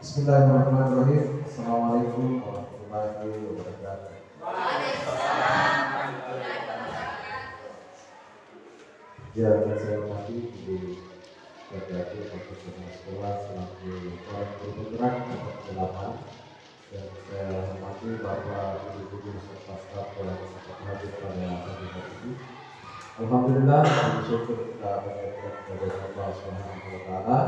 Bismillahirrahmanirrahim. Assalamualaikum warahmatullahi wabarakatuh. Yang saya hormati di Bapak Kepala Sekolah selaku orang bergerak delapan, dan saya hormati Bapak Ibu Guru serta staf yang sempat hadir pada pagi hari ini. Alhamdulillah, bersyukur kita berkat kepada Allah Subhanahu wa Ta'ala,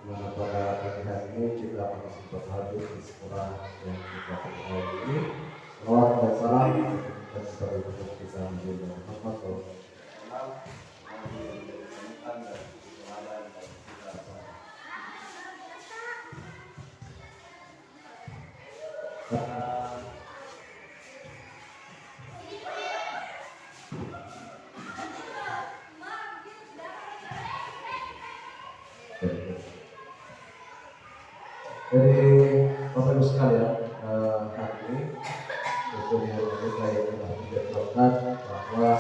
di mana pada pagi hari ini kita masih sempat hadir di sekolah yang kita kenal ini. Salawat dan salam dan kepada kita menjadi Muhammad. Jadi Bapak Ibu sekalian, hari ini sesuai kita yang telah dijadwalkan bahwa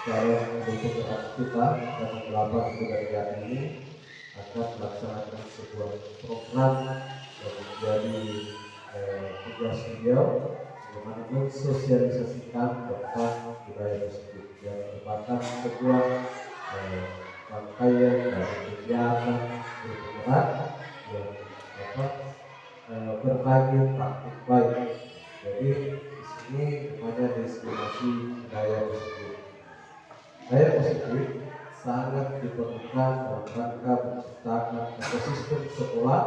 dalam kegiatan kita dan melakukan kegiatan ini akan melaksanakan sebuah program yang menjadi tugas beliau, bagaimana mensosialisasikan tentang budaya tersebut yang merupakan sebuah rangkaian dari kegiatan bergerak yang berbagi praktik baik. Jadi di sini hanya destinasi budaya positif. Budaya positif sangat diperlukan dalam rangka menciptakan ekosistem sekolah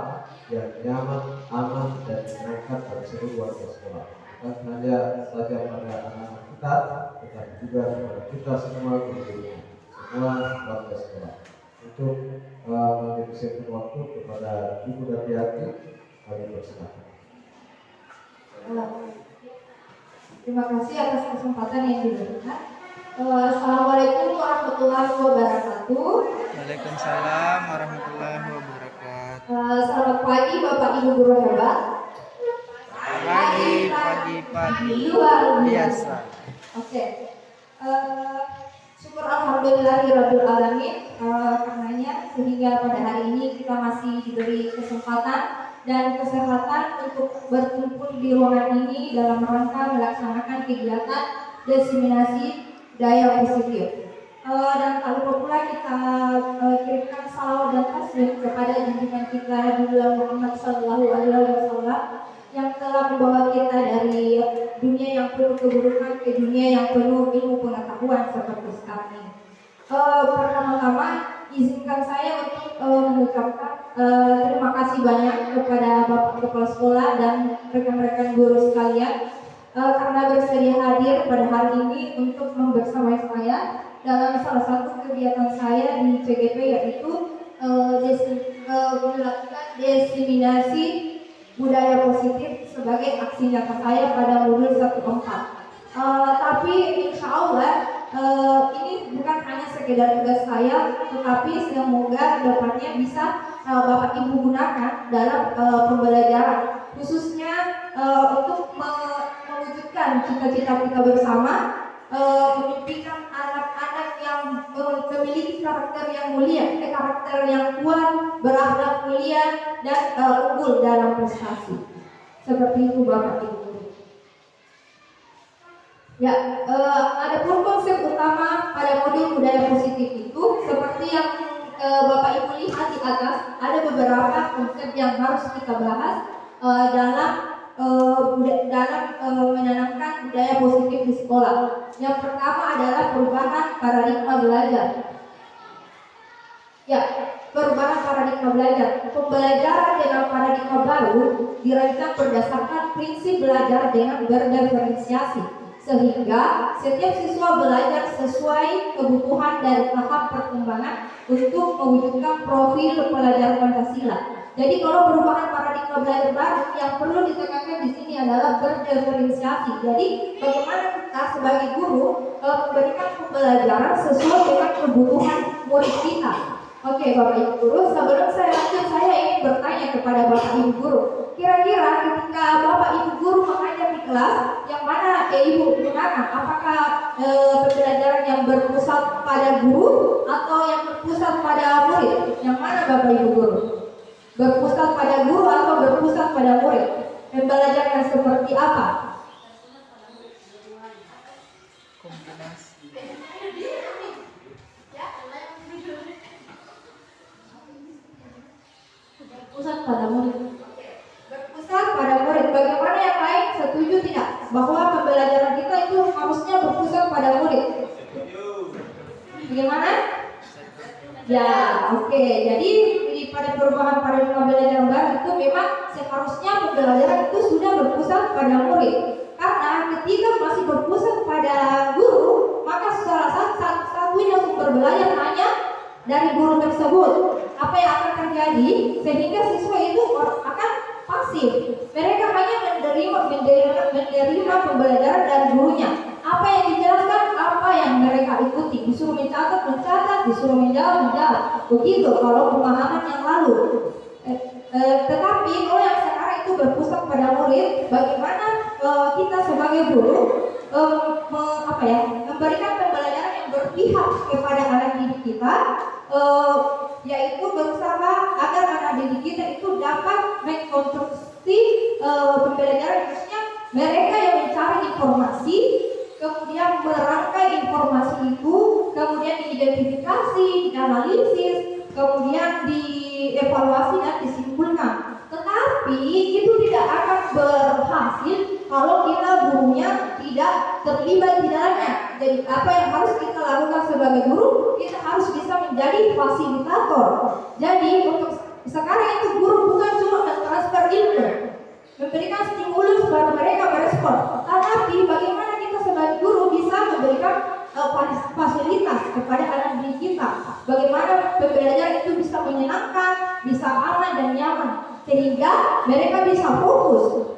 yang nyaman, aman, dan menyenangkan bagi seluruh warga sekolah. Bukan hanya saja pada anak-anak kita, tetapi juga kepada kita semua guru, semua warga sekolah. untuk menjadi waktu kepada Ibu Daryati, kami persilakan. Terima kasih atas kesempatan yang diberikan. Assalamualaikum warahmatullahi wabarakatuh. Waalaikumsalam warahmatullahi wabarakatuh. Selamat pagi Bapak Ibu guru hebat. Pagi. Luar Biasa. Oke. Syukur alhamdulillahirabbil alamin. Karenanya sehingga pada hari ini kita masih diberi kesempatan dan kesehatan untuk berkumpul di ruangan ini dalam rangka melaksanakan kegiatan diseminasi daya positif. Dan tak lupa pula kita kirimkan salawat dan tasbih kepada junjungan kita Nabi Muhammad SAW yang telah membawa kita dari dunia yang penuh keburukan ke dunia yang penuh ilmu pengetahuan seperti sekarang ini. Pertama-tama izinkan saya untuk mengucapkan terima kasih banyak kepada Bapak Kepala Sekolah dan rekan-rekan guru sekalian karena bersedia hadir pada hari ini untuk membersamai saya dalam salah satu kegiatan saya di CGP, yaitu melakukan diseminasi budaya positif sebagai aksi nyata saya pada modul 1.4. Tapi insya Allah ini bukan hanya sekedar tugas saya, tetapi semoga depannya bisa Bapak Ibu gunakan dalam pembelajaran, khususnya untuk mewujudkan cita-cita kita bersama, memimpikan anak-anak yang memiliki karakter yang mulia, karakter yang kuat, berakhlak mulia dan unggul dalam prestasi. Seperti itu Bapak Ibu. Ya, ada pun konsep utama pada modul budaya positif itu seperti yang Bapak Ibu lihat di atas, ada beberapa konsep yang harus kita bahas dalam menanamkan budaya positif di sekolah. Yang pertama adalah perubahan paradigma belajar. Ya, perubahan paradigma belajar. Pembelajaran dengan paradigma baru dirancang berdasarkan prinsip belajar dengan berdiferensiasi, sehingga setiap siswa belajar sesuai kebutuhan dari tahap perkembangan untuk mewujudkan profil pelajar Pancasila. Jadi kalau perubahan paradigma belajar baru yang perlu ditekankan di sini adalah berdiferensiasi. Jadi bagaimana kita sebagai guru memberikan pembelajaran sesuai dengan kebutuhan murid kita. Oke Bapak Ibu Guru, sebelum saya lanjut saya ingin bertanya kepada Bapak Ibu Guru. Kira-kira ketika Bapak Ibu Guru mengajar di kelas, yang mana Ibu gunakan? Apakah pembelajaran yang berpusat pada guru atau yang berpusat pada murid? Yang mana Bapak Ibu Guru? Berpusat pada guru atau berpusat pada murid? Pembelajaran seperti apa? Kombinasi. Berpusat pada murid. Berpusat pada murid. Bagaimana yang lain? Setuju tidak? Bahwa pembelajaran kita itu harusnya berpusat pada murid. Bagaimana? Ya, oke. Jadi pada perubahan paradigma belajar baru itu memang seharusnya pembelajaran itu sudah berpusat pada murid. Karena ketika masih berpusat pada guru, maka salah satu-satunya sumber belajar hanya dari guru tersebut. Apa yang akan terjadi? Sehingga siswa itu akan pasif. Mereka hanya menerima pembelajaran dari gurunya. Apa yang dijelaskan, apa yang mereka ikuti. Disuruh mencatat, disuruh menjawab. Begitu kalau pemahaman yang lalu. Tetapi kalau yang sekarang itu berpusat pada murid, bagaimana kita sebagai guru memberikan pembelajaran yang berpihak kepada anak didik kita, yaitu berusaha agar anak didik kita itu dapat mengkonstruksi pembelajaran, khususnya mereka yang mencari informasi, kemudian merangkai informasi itu, kemudian diidentifikasi, dianalisis, kemudian dievaluasi dan disimpulkan. Tetapi itu tidak akan berhasil kalau kita gurunya tidak terlibat di dalamnya. Jadi apa yang harus kita lakukan sebagai guru? Kita harus bisa menjadi fasilitator. Jadi untuk sekarang itu guru bukan cuma mentransfer ilmu, memberikan stimulus baru mereka merespon, tetapi bagaimana kita sebagai guru bisa memberikan fasilitas kepada anak didik kita. Bagaimana pembelajaran itu bisa menyenangkan, bisa aman dan nyaman, sehingga mereka bisa fokus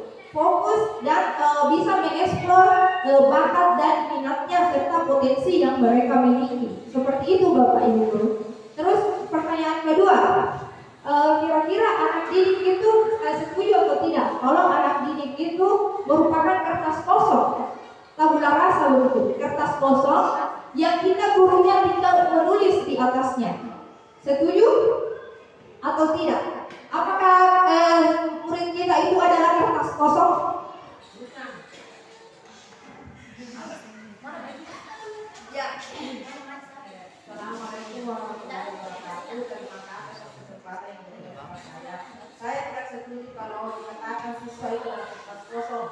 dan bisa mengeksplor bakat dan minatnya serta potensi yang mereka miliki. Seperti itu Bapak Ibu Guru. Terus pertanyaan kedua, kira-kira anak didik itu setuju atau tidak kalau anak didik itu merupakan kertas kosong, tabula rasa begitu, kertas kosong yang kita gurunya tinggal menulis di atasnya? Setuju atau tidak? Apakah murid kita itu adalah kertas kosong? Ya. Assalamualaikum warahmatullahi wabarakatuh. Terima kasih atas kesempatan yang diberikan kepada saya. Saya tidak setuju kalau dikatakan siswa itu adalah kertas kosong.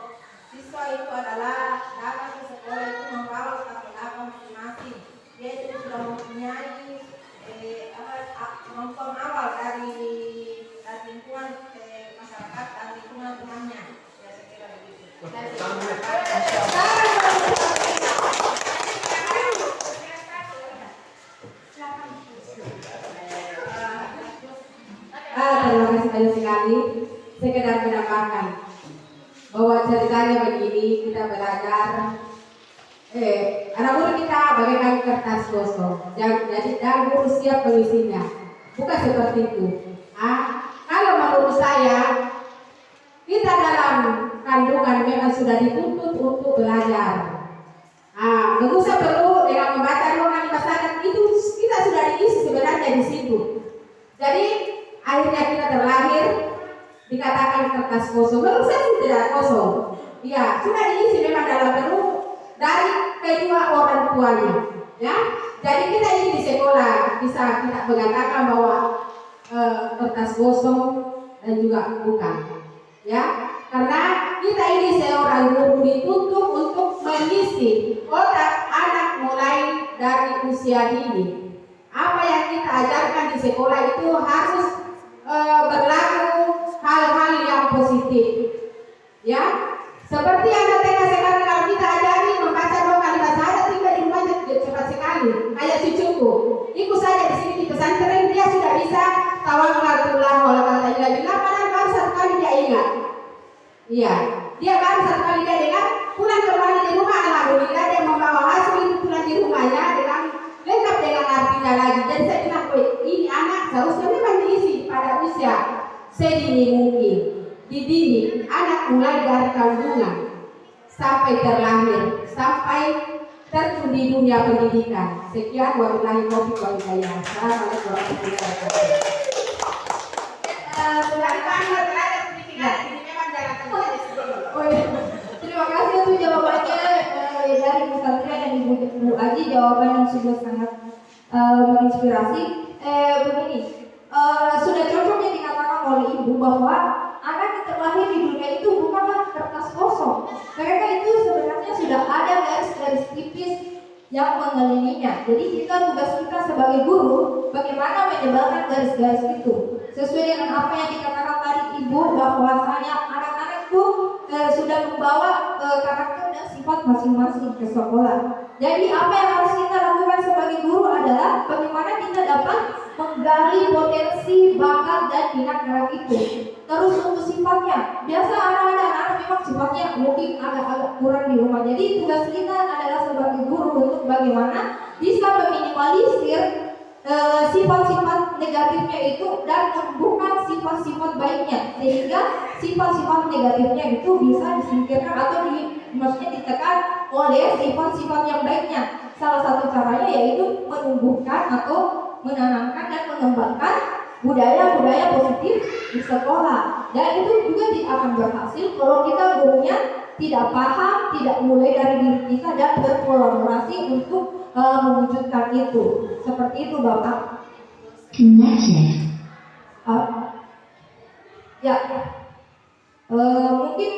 Siswa itu adalah datang ke sekolah itu membawa satu masing-masing. Dia itu sudah mempunyai pengawal dari lingkungan masyarakat dan lingkungan temannya. Ya, saya kira begitu. Terima kasih banyak sekali. Sekedar menambahkan bahwa ceritanya begini, kita belajar anak guru kita bagaikan kertas kosong. Jadi guru siap mengisinya. Bukan seperti itu. Kalau menurut saya, kita dalam kandungan memang sudah dituntut untuk belajar. Nggak usah perlu dengan membaca roman pasangan itu, kita sudah diisi sebenarnya di situ. Jadi akhirnya kita terlahir dikatakan kertas kosong. Menurut saya tidak kosong. Ya, sudah diisi memang dalam perut dari kedua orang tuanya. Ya, jadi kita ini di sekolah bisa kita mengatakan bahwa kertas kosong dan juga bukan. Ya, karena kita ini seorang guru dituntut untuk mengisi otak anak mulai dari usia dini. Apa yang kita ajarkan di sekolah itu harus berlaku hal-hal yang positif. Ya, seperti anak TK sekarang kalau kita ajari membaca 2 kalimat saja, tinggal di rumahnya cepat sekali. Kayak cucuku, ikut saja di sini di pesantren dia sudah bisa tawakkalullah wala quwwata illa billah, padahal baru 1 kali dia ingat. Iya, dia baru 1 kali dia ingat, pulang kembali di rumah alhamdulillah dia membawa hasil itu pulang di rumahnya dengan lengkap dengan artinya lagi. Jadi saya bilang, ini anak seharusnya memang diisi pada usia sedini mungkin. Dididik anak mulai dari kandungan sampai terlahir, sampai terjun di dunia pendidikan. Sekian, wabillahi taufiq wal hidayah. Assalamualaikum warahmatullahi wabarakatuh. Terima kasih untuk jawabannya dari pesantren dan Ibu Aji, jawaban yang sudah sangat menginspirasi. Begini, sudah cocoknya dikatakan oleh Ibu bahwa anak yang terlahir di dunia itu bukanlah kertas kosong. Mereka itu sebenarnya sudah ada garis-garis tipis yang mengelilinginya. Jadi tugas kita sebagai guru bagaimana menyebarkan garis-garis itu sesuai dengan apa yang dikatakan tadi Ibu, bahwasanya anak-anak itu sudah membawa karakter dan sifat masing-masing ke sekolah. Jadi apa yang harus kita lakukan sebagai guru adalah bagaimana kita dapat menggali potensi, bakat dan minat anak itu. Terus untuk sifatnya, biasa anak-anak memang sifatnya mungkin agak-agak kurang di rumah. Jadi tugas kita adalah sebagai guru untuk bagaimana bisa meminimalisir sifat-sifat negatifnya itu dan menumbuhkan sifat-sifat baiknya, sehingga sifat-sifat negatifnya itu bisa disingkirkan atau maksudnya ditekan oleh sifat-sifat yang baiknya. Salah satu caranya yaitu menumbuhkan atau menanamkan dan mengembangkan budaya-budaya positif di sekolah. Dan itu juga akan berhasil kalau kita gurunya tidak paham, tidak mulai dari diri kita dan berkolaborasi untuk mewujudkan itu. Seperti itu Bapak. Mungkin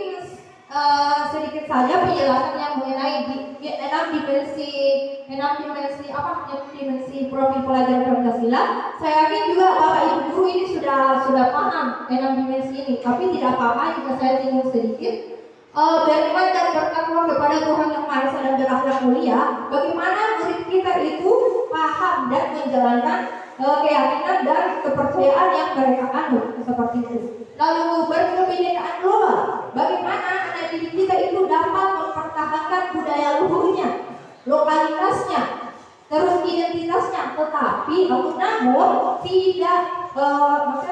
sedikit saja penjelasan yang mengenai enam dimensi profil pelajaran Pancasila. Saya yakin juga Bapak Ibu guru ini sudah paham 6 dimensi ini, tapi tidak apa-apa jika saya singgung sedikit. Beriman dan bertakwa kepada Tuhan Yang Maha Esa dan berakhlak mulia. Bagaimana kita itu paham dan menjalankan keyakinan dan kepercayaan yang mereka anut seperti itu. Lalu berkebinekaan global, bagaimana anak didik kita itu dapat mempertahankan budaya luhurnya, lokalitasnya, terus identitasnya, tetapi namun tidak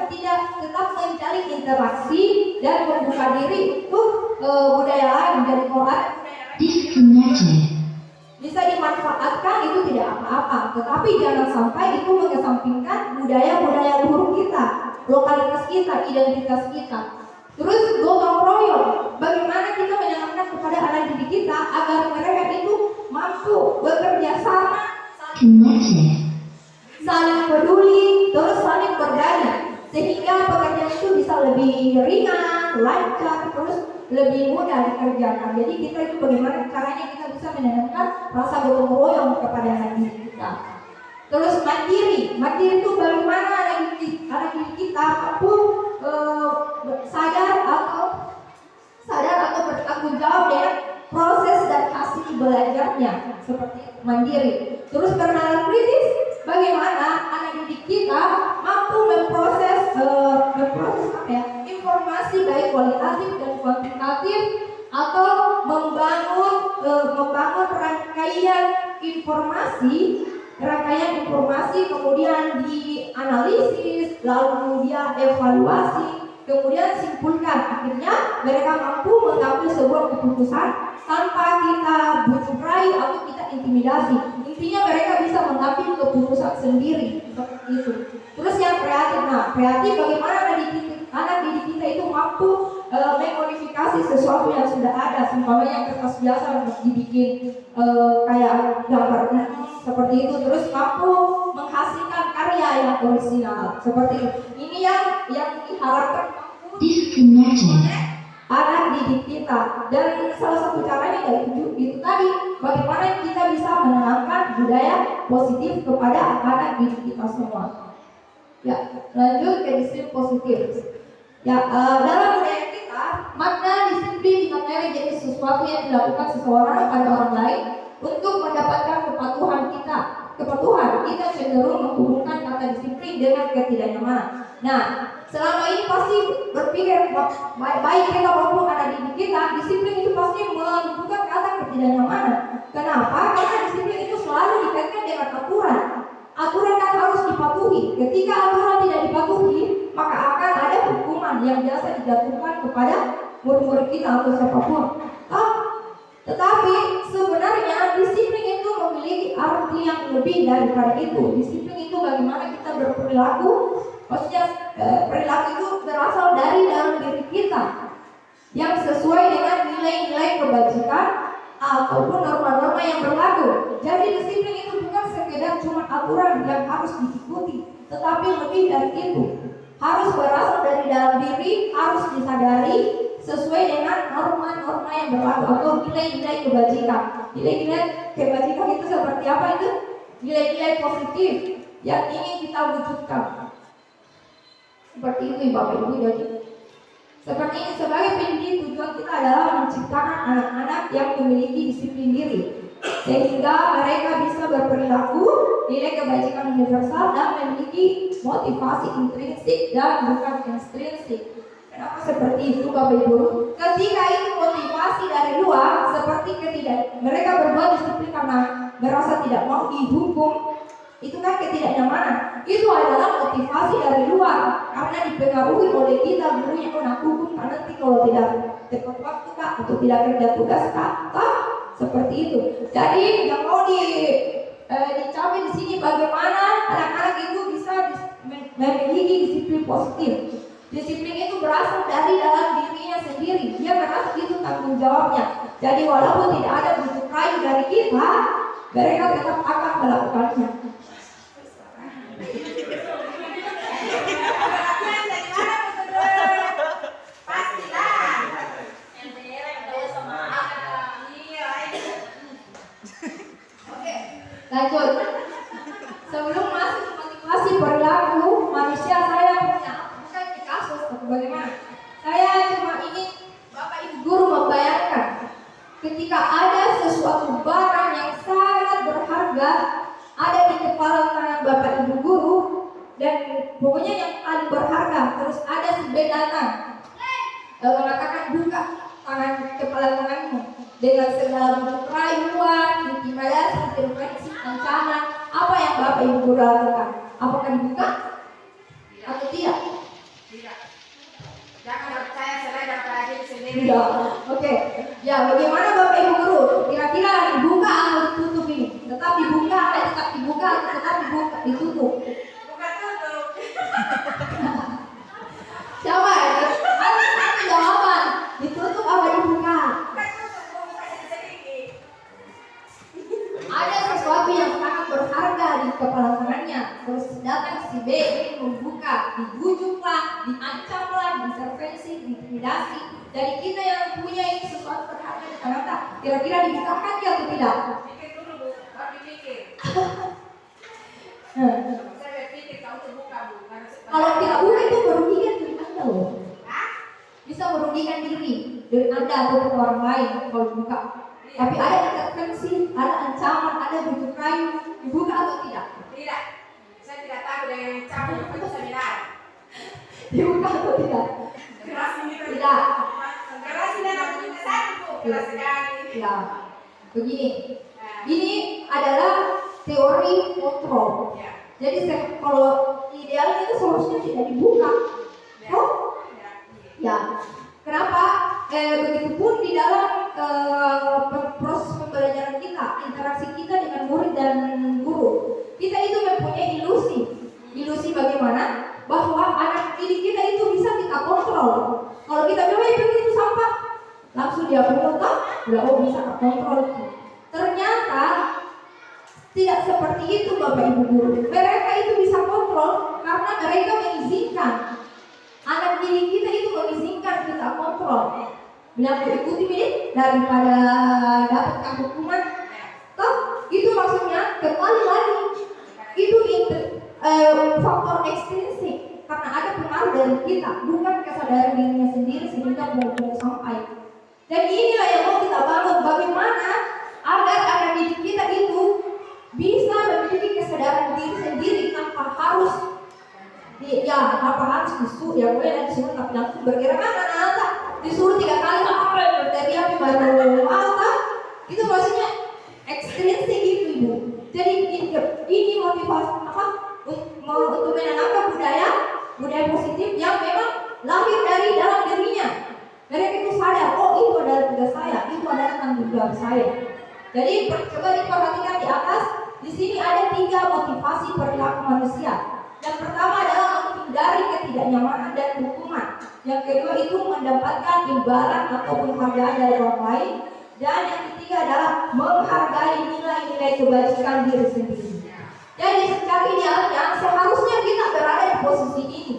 tidak tetap menjalin interaksi dan membuka diri untuk budaya lain dari Quran. Disconnected. Bisa dimanfaatkan itu tidak apa-apa, tetapi jangan sampai itu mengesampingkan budaya-budaya luhur kita, lokalitas kita, identitas kita. Terus gotong royong, bagaimana kita menanamkan kepada anak didik kita agar mereka itu mampu bekerja sama, Connected. saling peduli, terus saling berdaya, sehingga pekerjaan itu bisa lebih ringan, lancar, terus lebih mudah dikerjakan. Jadi kita itu bagaimana caranya kita bisa menanamkan rasa gotong royong kepada anak didik kita. Terus mandiri itu bagaimana anak didik kita mampu sadar atau bertanggung jawab dengan proses dan hasil belajarnya, seperti mandiri. Terus bernalar kritis, bagaimana anak didik kita mampu memproses informasi baik kualitatif dan kuantitatif, atau membangun rangkaian informasi kemudian dianalisis, lalu dia evaluasi, kemudian simpulkan. Akhirnya mereka mampu mengambil sebuah keputusan tanpa kita bujuk rayu atau kita intimidasi. Intinya mereka bisa mengambil keputusan sendiri seperti itu. Terus yang kreatif, kreatif bagaimana anak didik kita itu mampu mengmodifikasi sesuatu yang sudah ada, seumpamanya kertas biasa untuk dibikin kayak gambar seperti itu, terus mampu menghasilkan karya yang orisinal seperti itu. Ini yang diharapkan Disconnected. anak didik kita, dan salah satu caranya yaitu itu tadi, bagaimana kita bisa menanamkan budaya positif kepada anak didik kita semua. Ya, lanjut ke disiplin positif. Ya, dalam budaya kita, makna disiplin dimaknai jadi sesuatu yang dilakukan seseorang pada orang lain untuk mendapatkan kepatuhan kita. Kepatuhan kita cenderung menghubungkan kata disiplin dengan ketidaknyamanan. Nah, selama ini pasti berpikir baik kita maupun anak didik kita, disiplin itu pasti menunjukkan kata ketidaknyamanan. Kenapa? Karena disiplin itu selalu dikaitkan dengan aturan. Aturan kan harus dipatuhi. Ketika aturan tidak dipatuhi, maka akan ada hukuman yang biasa dijatuhkan kepada murid-murid kita atau siapapun. Tetapi sebenarnya disiplin itu memiliki arti yang lebih daripada itu. Disiplin itu bagaimana kita berperilaku. Maksudnya perilaku itu berasal dari dalam diri kita yang sesuai dengan nilai-nilai kebajikan ataupun norma-norma yang berlaku. Jadi disiplin itu bukan sekedar cuma aturan yang harus diikuti, tetapi lebih dari itu. Harus berasal dari dalam diri, harus disadari sesuai dengan norma-norma yang berlaku atau nilai-nilai kebajikan. Nilai-nilai kebajikan itu seperti apa itu? Nilai-nilai positif yang ingin kita wujudkan. Seperti itu Bapak Ibu. Jadi seperti ini, sebagai pendidik tujuan kita adalah menciptakan anak-anak yang memiliki disiplin diri, sehingga mereka bisa berperilaku nilai kebajikan universal dan memiliki motivasi intrinsik dan bukan ekstrinsik. Kenapa seperti itu Bapak Ibu? Ketika itu motivasi dari luar, seperti mereka berbuat disiplin karena merasa tidak mau dihukum, itu kan ketidaknyamanan. Itu adalah motivasi dari luar karena dipengaruhi oleh kita, gurunya nak hukum karena nanti kalau tidak tepat waktu kak atau tidak kerja tugas kak, seperti itu. Jadi yang mau dicapai di sini bagaimana anak-anak itu bisa memiliki disiplin positif. Disiplin itu berasal dari dalam dirinya sendiri. Dia merasa itu tanggung jawabnya. Jadi walaupun tidak ada bujuk rayu dari kita, mereka tetap akan melakukannya. Lanjut. Sebelum masuk ke motivasi perilaku manusia, saya punya bukan di kasus atau bagaimana. Saya cuma ingin Bapak Ibu guru membayangkan ketika ada sesuatu barang yang sangat berharga paling berharga. Terus ada si B datang mengatakan buka tangan kepala tanganmu dengan segala bentuk rayuan, intimidasi, intervensi, ancaman. Apa yang Bapak Ibu Guru lakukan? Apakah dibuka atau tidak? Tidak. Jangan percaya selain daripada diri sendiri. Tidak. Oke. Ya, bagaimana Bapak Ibu Guru? Kira-kira dibuka atau ditutup ini? Tetap dibuka atau tetap dibuka atau tetap dibuka ditutup? Bukan tutup. Siapa? Ada satu jawaban. Ditutup apa dibuka? Bukan tutup, bukan sedikit. Ada sesuatu yang sangat berharga di kepala tangannya. Terus datang si B ingin membuka, dibujuklah, diancamlah, diintervensi, diintimidasi. Dari kita yang punya ini sesuatu berharga di tangan kita, kira-kira dibukakan ya atau tidak? Pikir dulu, Bu. Baru dipikir. Nah, Saya berpikir kalau terbuka, Bu. kalau tidak buka itu merugikan diri Anda loh. Hah? Bisa merugikan diri Anda atau orang lain kalau buka. Tapi ada intervensi, ada ancaman, ada bujuk rayu, dibuka atau tidak? Tidak. Saya tidak tahu dengan cabut itu seminar. Dibuka atau tidak? Keras ini kan. Tidak. Keras ini aku juga satu, Bu. Keras sekali. Ya, begini. Nah, Ini adalah teori kontrol. ya. Jadi kalau idealnya itu seharusnya tidak dibuka. Ya. Oh, Ya. ya. Kenapa? Begitupun di dalam proses pembelajaran kita, interaksi kita dengan murid dan guru, kita itu mempunyai ilusi. Ilusi bagaimana? Bahwa anak didik kita itu bisa kita kontrol. Kalau kita bilang itu sampah, langsung dia kontrol, udah bisa kontrol. Ternyata tidak seperti itu Bapak Ibu Guru. Mereka itu bisa kontrol karena mereka mengizinkan. Anak didik kita itu mengizinkan kita kontrol. Bilang ikuti ini daripada dapatkan hukuman. Toh itu maksudnya kembali lagi itu faktor ekstrinsik karena ada pengaruh dari kita, bukan kesadaran dirinya sendiri sehingga mau sampai. Dan inilah yang mau kita bangun, bagaimana agar anak didik kita itu bisa memiliki kesadaran diri sendiri tanpa harus disuruh ya boleh disuruh tapi langsung bergerak mana disuruh 3 kali apa dari api baru apa itu maksudnya ekstrinsik gitu Ibu. Jadi ini motivasi untuk menanamkan budaya positif yang memang lahir dari dalam dirinya. Mereka itu sadar, oh itu adalah tugas saya, itu adalah tanggung jawab saya. Jadi coba diperhatikan di atas, di sini ada 3 motivasi perilaku manusia. Yang pertama adalah menghindari ketidaknyamanan dan hukuman. Yang kedua itu mendapatkan imbalan atau penghargaan dari orang lain. Dan yang ketiga adalah menghargai nilai-nilai kebajikan diri sendiri. Jadi secara idealnya seharusnya kita berada di posisi ini.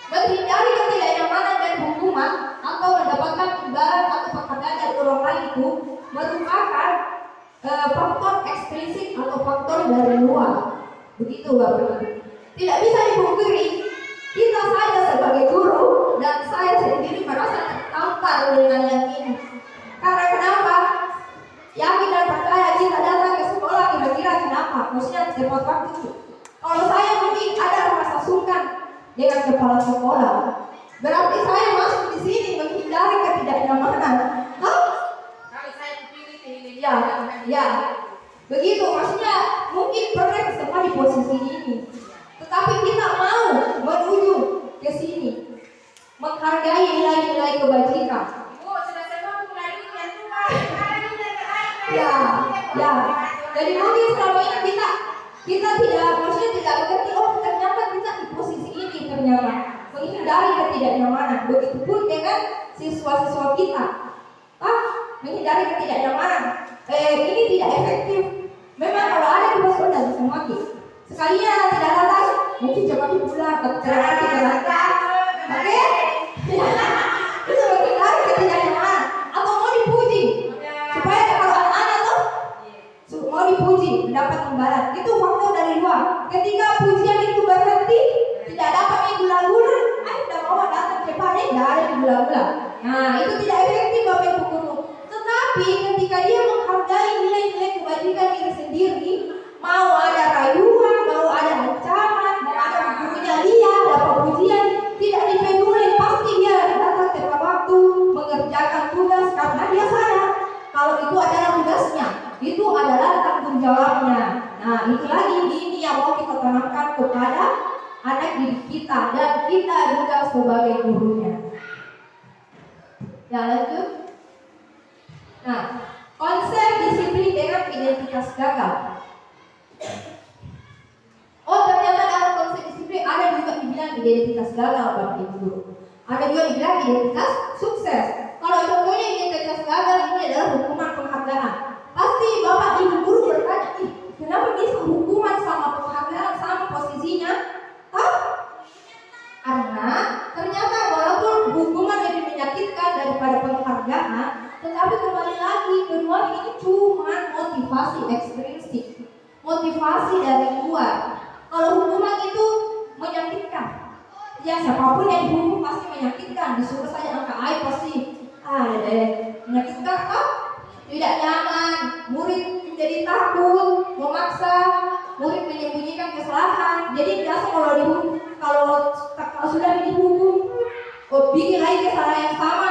Menghindari ketidaknyamanan dan hukuman atau mendapatkan imbalan atau penghargaan dari orang lain itu merupakan faktor ekstrinsik atau faktor dari luar. Begitu Bapak. Tidak bisa dipungkiri, kita saja sebagai guru dan saya sendiri merasa tertampar dengan yang ini. Karena kenapa? Yakin dan percaya kita datang ke sekolah kira-kira kenapa? Maksudnya tepat waktu. Kalau saya mungkin ada rasa sungkan dengan kepala sekolah, berarti saya masuk di sini menghindari ketidaknyamanan. Hah? Kalau saya pilih ini. Ya. Begitu, maksudnya mungkin pernah semua di posisi ini. Tetapi kita mau menuju ke sini, menghargai nilai-nilai kebajikan. Bu, sudah semua mulai dulu yang tua. Sekarang ini yang lain. Ya. Jadi mungkin selama ini kita tidak, maksudnya tidak mengerti. Oh, ternyata kita di posisi ini ternyata menghindari ketidaknyamanan. Begitupun dengan siswa-siswa kita. Menghindari ketidaknyamanan. Ini tidak efektif. Memang kalau ada kita sudah bisa mati. Sekalinya tidak datang, mungkin coba pulang atau terlambat. Oke? Itu menghindari ketidaknyamanan atau mau dipuji supaya kalau anak-anak tuh mau dipuji mendapat imbalan. Itu faktor dari luar. Ketika pujian itu berhenti, tidak dapat gula-gula, tidak mau datang cepat tidak ada gula-gula. Nah itu tidak efektif Bapak Ibu Guru. Tetapi ketika dia menghargai nilai-nilai kebajikan diri sendiri, mau ada rayuan, mau ada ancaman, mau ada gurunya lihat, didik kita dan kita juga sebagai gurunya. Ya, lanjut. Nah, konsep disiplin dengan identitas gagal. Oh, ternyata dalam konsep disiplin ada juga dibilang identitas gagal, Bapak Ibu Guru. Ada juga dibilang identitas sukses. Kalau contohnya identitas gagal ini adalah hukuman penghargaan. Pasti Bapak Ibu Guru bertanya, kenapa bisa hukuman sama penghargaan sama posisinya? Karena ternyata walaupun hukuman lebih menyakitkan daripada penghargaan, tetapi kembali lagi kedua ini cuma motivasi ekstrinsik, motivasi dari luar. Kalau hukuman itu menyakitkan, ya siapapun yang dihukum pasti menyakitkan. Disuruh saja angka air pasti menyakitkan, tidak nyaman, murid menjadi takut, memaksa, murid menyembunyikan kesalahan. Jadi biasa kalau dihukum, kalau sudah dihukum, bikin lagi kesalahan yang sama,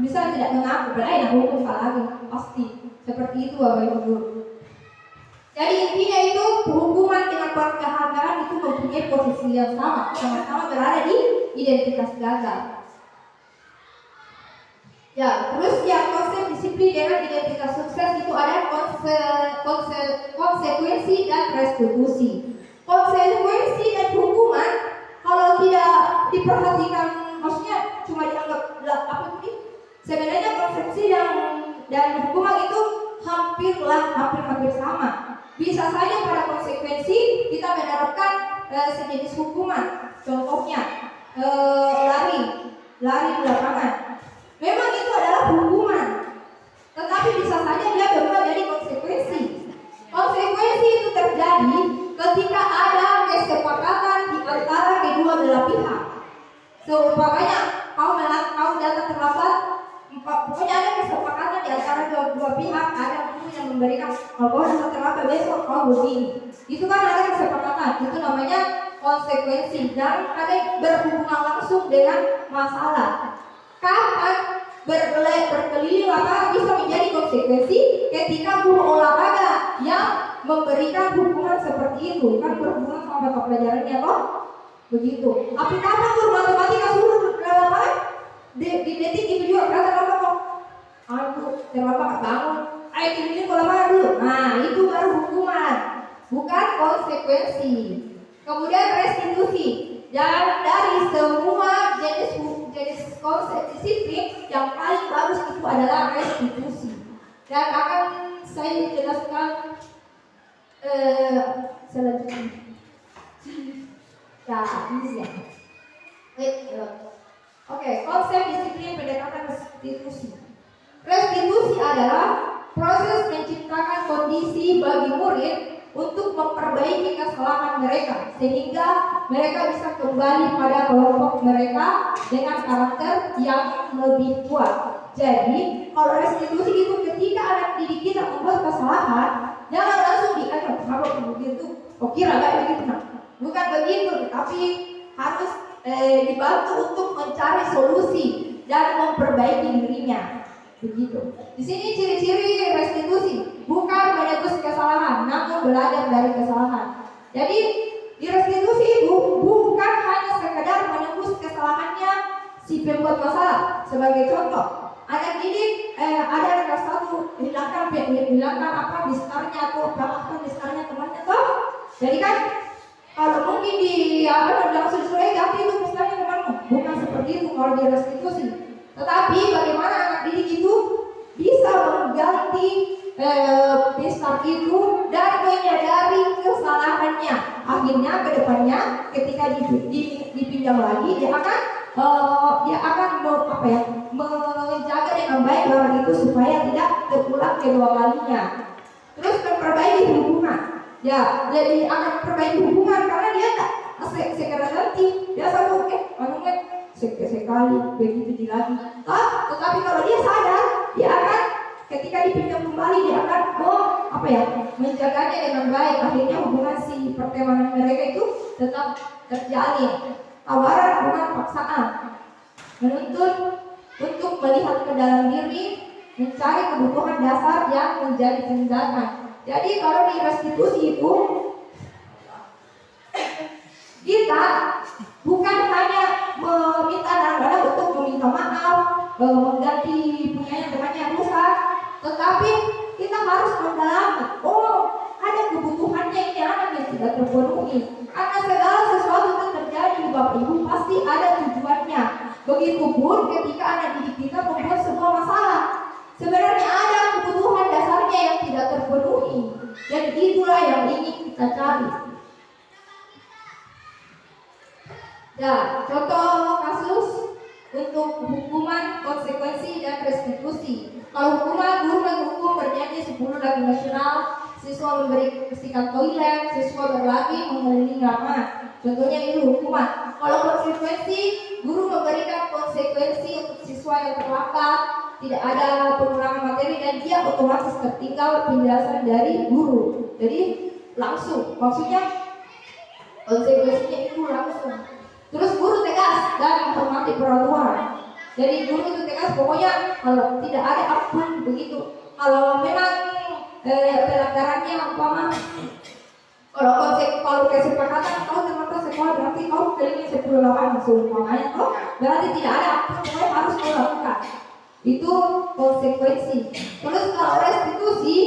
bisa tidak mengaku, berarti hukum lagi, pasti seperti itu Bapak Ibu Guru. Jadi intinya itu hukuman dengan penghargaan itu mempunyai posisi yang sama-sama berada di identitas gagal. Ya, terus yang konsep disiplin dengan identitas sukses itu ada konsekuensi dan restitusi. Konsekuensi dan hukuman kalau tidak diperhatikan, maksudnya cuma dianggap apa itu? Sebenarnya konsepsi dan hukuman itu hampir sama. Bisa saja pada konsekuensi kita menerapkan sejenis hukuman. Contohnya lari di lapangan. Memang itu adalah hukuman, tetapi bisa saja dia berubah jadi konsekuensi. Konsekuensi itu terjadi ketika ada kesepakatan di antara kedua belah pihak. Seumpamanya kau datang terlambat, pokoknya ada kesepakatan di antara dua pihak, ada guru yang memberikan kau datang terlambat besok kau begini. Itu kan ada kesepakatan, itu namanya konsekuensi dan ada berhubungan langsung dengan masalah. Kapan berkeliling lapangan bisa menjadi konsekuensi ketika guru olahraga yang memberikan hukuman seperti itu, kan berhubungan sama mata pelajarannya kok begitu. Tapi kapan guru matematika suruh ke lapangan di detik itu juga kata apa kok? Terlambat bangun, ayo keliling ke lapangan dulu. Nah itu baru hukuman, bukan konsekuensi. Kemudian restitusi. Dan dari semua jenis konsep disiplin yang paling bagus itu adalah restitusi. Dan akan saya jelaskan selanjutnya. Ya, ini ya. Oke, konsep disiplin pendekatan restitusi. Restitusi adalah proses menciptakan kondisi bagi murid untuk memperbaiki kesalahan mereka sehingga mereka bisa kembali pada kelompok mereka dengan karakter yang lebih kuat. Jadi kalau restitusi itu ketika anak didik kita membuat kesalahan, jangan langsung dianggap kalau begitu, kira gak begitu, bukan begitu, tapi harus dibantu untuk mencari solusi dan memperbaiki dirinya. Begitu. Di sini ciri-ciri restitusi bukan menebus kesalahan, namun belajar dari kesalahan. Jadi di restitusi itu bukan hanya sekedar menebus kesalahannya si pembuat masalah. Sebagai contoh, anak didik ada kelas 1 hilangkan apa diskarnya atau berangkatkan diskarnya temannya toh. Jadi kan kalau mungkin langsung disuruh ganti itu diskarnya temanmu, bukan seperti itu kalau di restitusi. Tetapi bagaimana anak didik itu bisa mengganti diskar itu dan menyadari kesalahannya. Akhirnya ke depannya ketika dipinjam lagi dia akan menjaga dengan baik barang itu supaya tidak terulang kedua kalinya. Terus memperbaiki hubungan. Ya, jadi akan memperbaiki hubungan karena dia tak sekedar ganti. Dia satu sekali begitu lagi. Tetapi kalau dia sadar, dia akan ketika dipinjam kembali dia akan menjaganya dengan baik. Akhirnya hubungan si pertemanan mereka itu tetap terjalin. Tawaran bukan paksaan. Menuntut untuk melihat ke dalam diri, mencari kebutuhan dasar yang menjadi tindakan. Jadi kalau di restitusi itu Kita bukan hanya meminta anak-anak untuk meminta maaf, mengganti punyanya temannya rusak, tetapi kita harus mendalami. Oh, ada kebutuhannya ini anak yang tidak terpenuhi. Karena segala sesuatu yang terjadi di Bapak Ibu pasti ada tujuannya. Begitupun ketika anak didik kita membuat sebuah masalah, sebenarnya ada kebutuhan dasarnya yang tidak terpenuhi. Dan itulah yang ingin kita cari. Ya, contoh kasus untuk hukuman, konsekuensi, dan restitusi. Kalau hukuman, guru menghukum bernyanyi 10 lagu nasional, siswa membersihkan toilet, siswa berlari mengelilingi lapangan. Contohnya itu hukuman. Kalau konsekuensi, guru memberikan konsekuensi untuk siswa yang terlambat, tidak ada pengurangan materi, dan dia otomatis tertinggal penjelasan dari guru. Jadi langsung, maksudnya konsekuensinya itu langsung. Terus guru tegas dan menghormati peraturan. Jadi guru itu tegas, pokoknya kalau tidak ada ampun begitu. Kalau memang pelanggarannya umpama, kalau kesepakatan kau ternyata sekolah berarti kau keliling 10 lapangan seumpamanya, berarti tidak ada ampun, pokoknya harus kau lakukan. Itu konsekuensi. Terus kalau restitusi,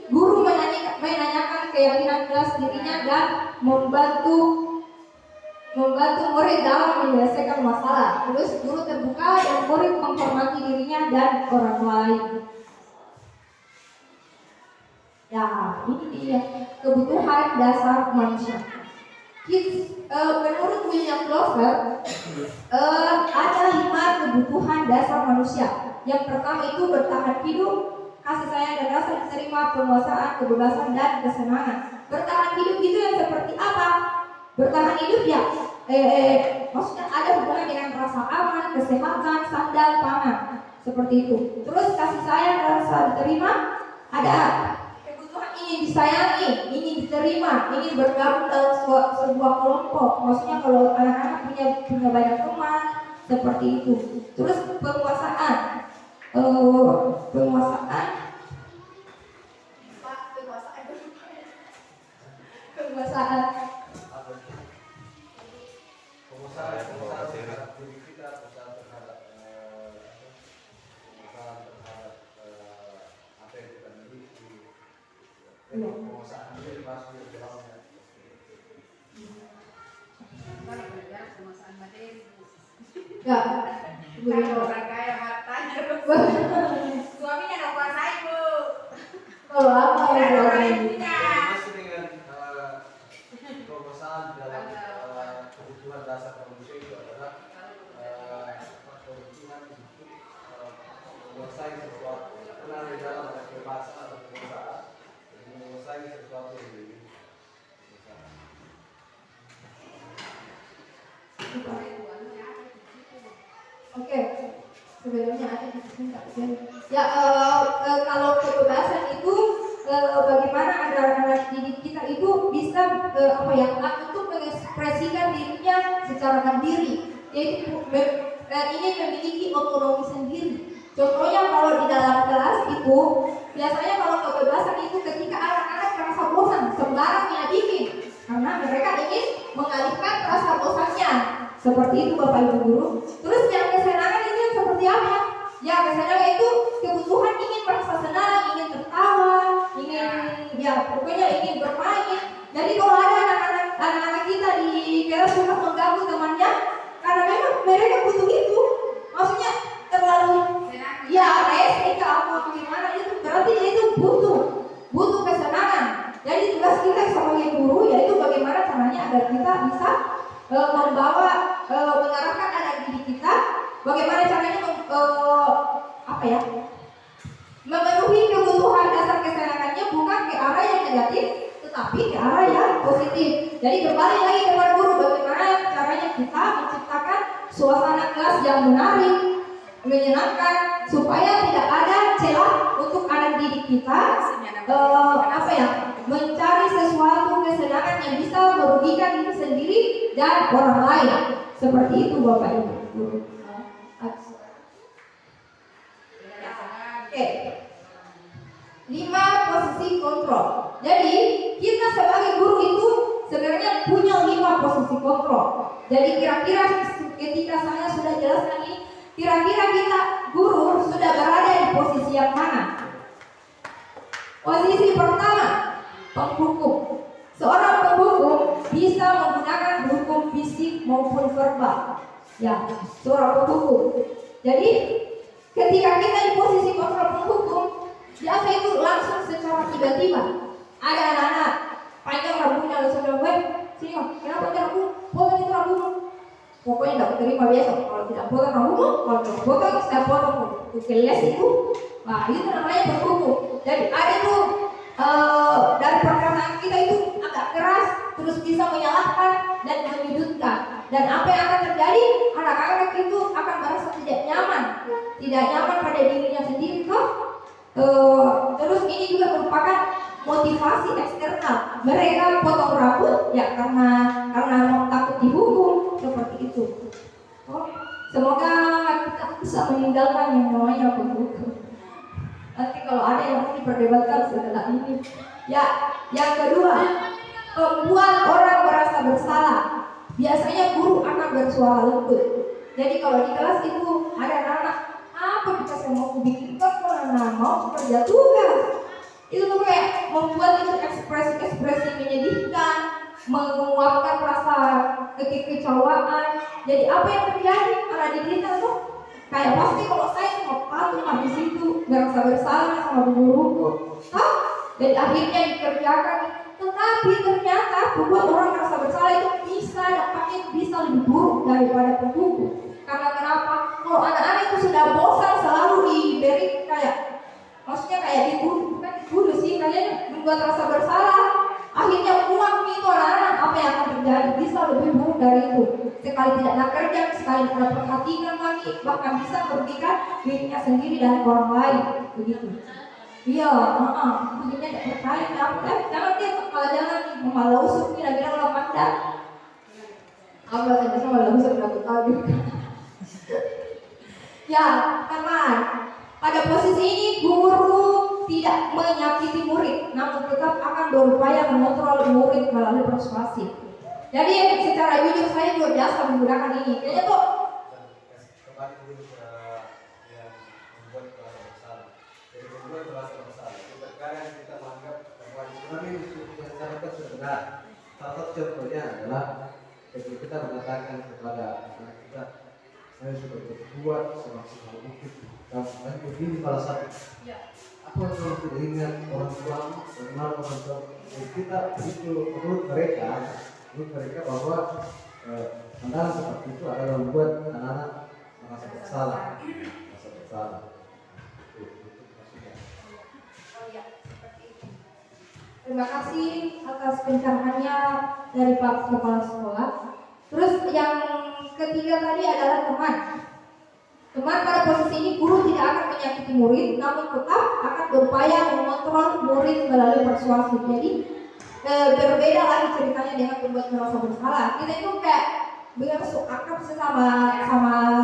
guru menanyakan keyakinan kelas dirinya dan membantu murid dalam menyelesaikan masalah. Terus guru terbuka dan murid menghormati dirinya dan orang lain. Ya, ini dia kebutuhan dasar manusia. Menurut William Clover, ada 5 kebutuhan dasar manusia. Yang pertama itu bertahan hidup, kasih sayang dan rasa diterima, penguasaan, kebebasan, dan kesenangan. Bertahan hidup itu yang seperti apa? Bertahan hidup ya, maksudnya ada hubungan dengan rasa aman, kesehatan, sandang, pangan, seperti itu. Terus kasih sayang, rasa diterima, ada kebutuhan ingin disayangi, ingin diterima, ingin bergabung dalam sebuah kelompok. Maksudnya kalau anak-anak punya banyak teman, seperti itu. Terus penguasaan, ya, Orang kaya hartanya suaminya nggak kuasai bu. kalau apa yang Orang dilakukan? punya. Masih dengan proposal dalam kebutuhan dasar manusia itu adalah kebutuhan untuk menguasai sesuatu. Karena di dalam ada kebebasan atau penguasaan, menguasai sesuatu yang lebih. Oke, sebenarnya ada di sini tak ada. Ya, kalau kebebasan itu bagaimana anak-anak didik kita itu bisa untuk mengekspresikan dirinya secara mandiri, yaitu ingin memiliki otonomi sendiri. Contohnya kalau di dalam kelas itu biasanya kalau kebebasan itu ketika anak-anak merasa bosan sembarang bikin, karena mereka ingin mengalihkan rasa bosannya. Seperti itu Bapak Ibu guru. Terus yang kesenangan itu yang seperti apa? Ya kesenangan itu kebutuhan ingin merasa senang, ingin tertawa, pokoknya ingin bermain. Jadi kalau ada anak-anak kita di kelas suka mengganggu temannya, karena memang mereka butuh itu. Maksudnya terlalu resiko apa gimana itu berarti dia itu butuh kesenangan. Jadi tugas kita sebagai guru yaitu bagaimana caranya agar kita bisa mengarahkan anak didik kita, bagaimana caranya memenuhi kebutuhan dasar kesenangannya bukan ke arah yang negatif, tetapi ke arah yang positif. Jadi kembali lagi kepada guru, bagaimana caranya kita menciptakan suasana kelas yang menarik, menyenangkan, supaya tidak ada celah untuk anak didik kita mencari sesuatu kesenangan yang bisa merugikan diri sendiri dan orang lain. Seperti itu Bapak Ibu. Oke. 5 posisi kontrol. Jadi kita sebagai guru itu sebenarnya punya 5 posisi kontrol. Jadi kira-kira ketika saya sudah jelaskan ini, kira-kira kita guru sudah berada di posisi yang mana? Posisi pertama, penghukum. Seorang penghukum bisa menggunakan hukum fisik maupun verbal. Ya, seorang penghukum. Jadi ketika kita di posisi kontrol penghukum, biasa itu langsung secara tiba-tiba ada anak-anak panjang rambutnya langsung bilang, sini kenapa panjang rambut? Potong itu rambutmu. Pokoknya tidak terima biasa. Kalau tidak potong rambutmu, kalau tidak potong, saya potong. Keles itu, nah itu namanya penghukum. Jadi ada itu dari perkataan kita itu agak keras, terus bisa menyalahkan dan menyudutkan. Dan apa yang akan terjadi? Anak-anak itu akan merasa tidak nyaman pada dirinya sendiri kok. Terus ini juga merupakan motivasi eksternal. Mereka potong rambut ya karena takut dihukum seperti itu. Semoga kita bisa meninggalkan yang namanya penghukum. Nanti kalau ada yang mau diperdebatkan setelah ini. Ya, yang kedua, membuat orang merasa bersalah. Biasanya guru akan bersuara lembut. Jadi kalau di kelas itu ada anak, apa kita semua bikin mau kerja tugas. Itu tuh kayak membuat itu ekspresi menyedihkan, menguapkan rasa kekecewaan. Jadi apa yang terjadi? Karena di kita tuh kayak pasti kalau saya mau patuh habis itu merasa bersalah sama guruku. Dan akhirnya dikerjakan. Tetapi ternyata membuat orang merasa bersalah itu dampaknya bisa lebih buruk daripada penghukum. Karena kenapa? Kalau anak-anak itu sudah bosan selalu diberi maksudnya dituduh, bukan dituduh sih, kalian membuat rasa bersalah. Akhirnya uang itu anak-anak, apa yang akan terjadi? Bisa lebih buruk dari itu. Sekali tidak nak kerja, sekali tidak perhatikan lagi, bahkan bisa merugikan dirinya sendiri dan orang lain. Begitu. Iya, begini tidak percaya. Jangan dia jangan malah usuk nih, lagi orang pandang. Aku saja sama malah usuk aku tahu juga. Ya, teman. Pada posisi ini guru tidak menyakiti murid, namun tetap akan berupaya mengontrol murid melalui persuasi. Jadi secara jujur saya juga biasa menggunakan ini. Kayaknya tuh kembali dulu ke yang membuat merasa bersalah. Jadi membuat merasa bersalah. Terkadang kita menganggap bahwa sebenarnya ini yang disampaikan sudah benar. Salah satu contohnya adalah ketika kita mengatakan kepada anak kita, saya sudah berbuat semaksimal mungkin. Dan begini salah satu. Apa yang kalau tidak ingat orang tua, bagaimana orang tua kita itu menurut mereka bahwa pandangan seperti itu adalah membuat anak-anak merasa bersalah. Terima kasih atas pencerahannya dari Pak Kepala Sekolah. Terus yang ketiga tadi adalah teman. Teman pada posisi ini guru tidak akan menyakiti murid, namun tetap akan berupaya mengontrol murid melalui persuasi. Jadi berbeda lagi ceritanya dengan membuat merasa bersalah. Kita itu kayak bersuka akrab sama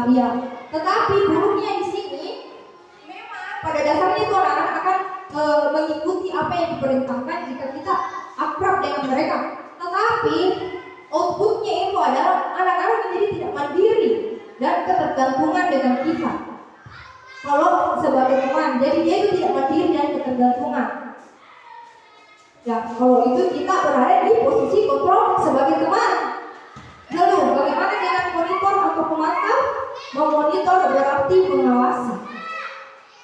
dia. Tetapi buruknya di sini memang pada dasarnya itu anak-anak akan mengikuti apa yang diperintahkan jika kita akrab dengan mereka. Tetapi outputnya itu adalah anak-anak menjadi tidak mandiri dan ketergantungan dengan kita. Kalau sebagai teman, jadi dia itu tidak mandiri dan ketergantungan. Ya, kalau itu kita berada di posisi kontrol sebagai teman. Lalu, bagaimana dengan monitor atau pemantau? Memonitor berarti mengawasi.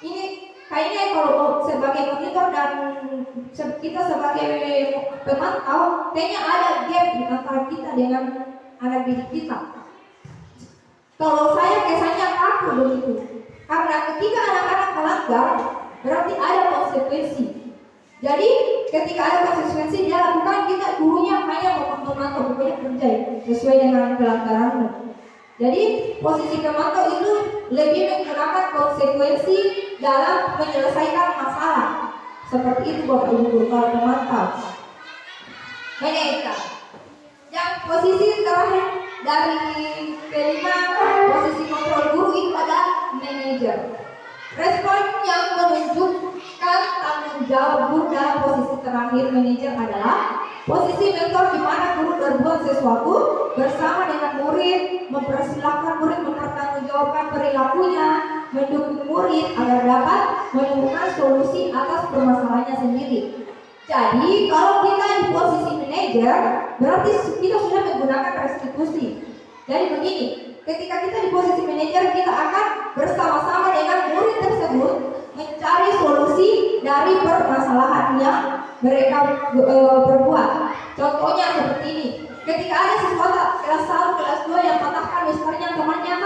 Ini kayaknya kalau sebagai monitor dan kita sebagai pemantau, kayaknya ada gap di antara kita dengan anak didik kita. Kalau saya kesannya takut begitu, karena ketika anak-anak melanggar berarti ada konsekuensi. Jadi ketika ada konsekuensi dia lakukan, kita gurunya hanya memantau pokoknya kerja sesuai dengan pelanggarannya. Jadi posisi pemantau itu lebih menggunakan konsekuensi dalam menyelesaikan masalah. Seperti itu Bapak Ibu guru kalau pemantau. Manajer. Yang posisi terakhir dari kelima posisi kontrol guru itu adalah manajer. Respon yang menunjukkan tanggung jawab guru dalam posisi terakhir manajer adalah Posisi mentor di mana guru berbuat sesuatu bersama dengan murid, mempersilahkan murid mempertanggungjawabkan perilakunya, mendukung murid agar dapat menemukan solusi atas permasalahannya sendiri. Jadi kalau kita di posisi manajer, berarti kita sudah menggunakan restitusi. Jadi begini, ketika kita di posisi manajer, kita akan bersama-sama dengan murid tersebut mencari solusi dari permasalahan yang mereka berbuat. Contohnya seperti ini, ketika ada siswa kelas 1, kelas 2 yang patahkan mistarnya temannya,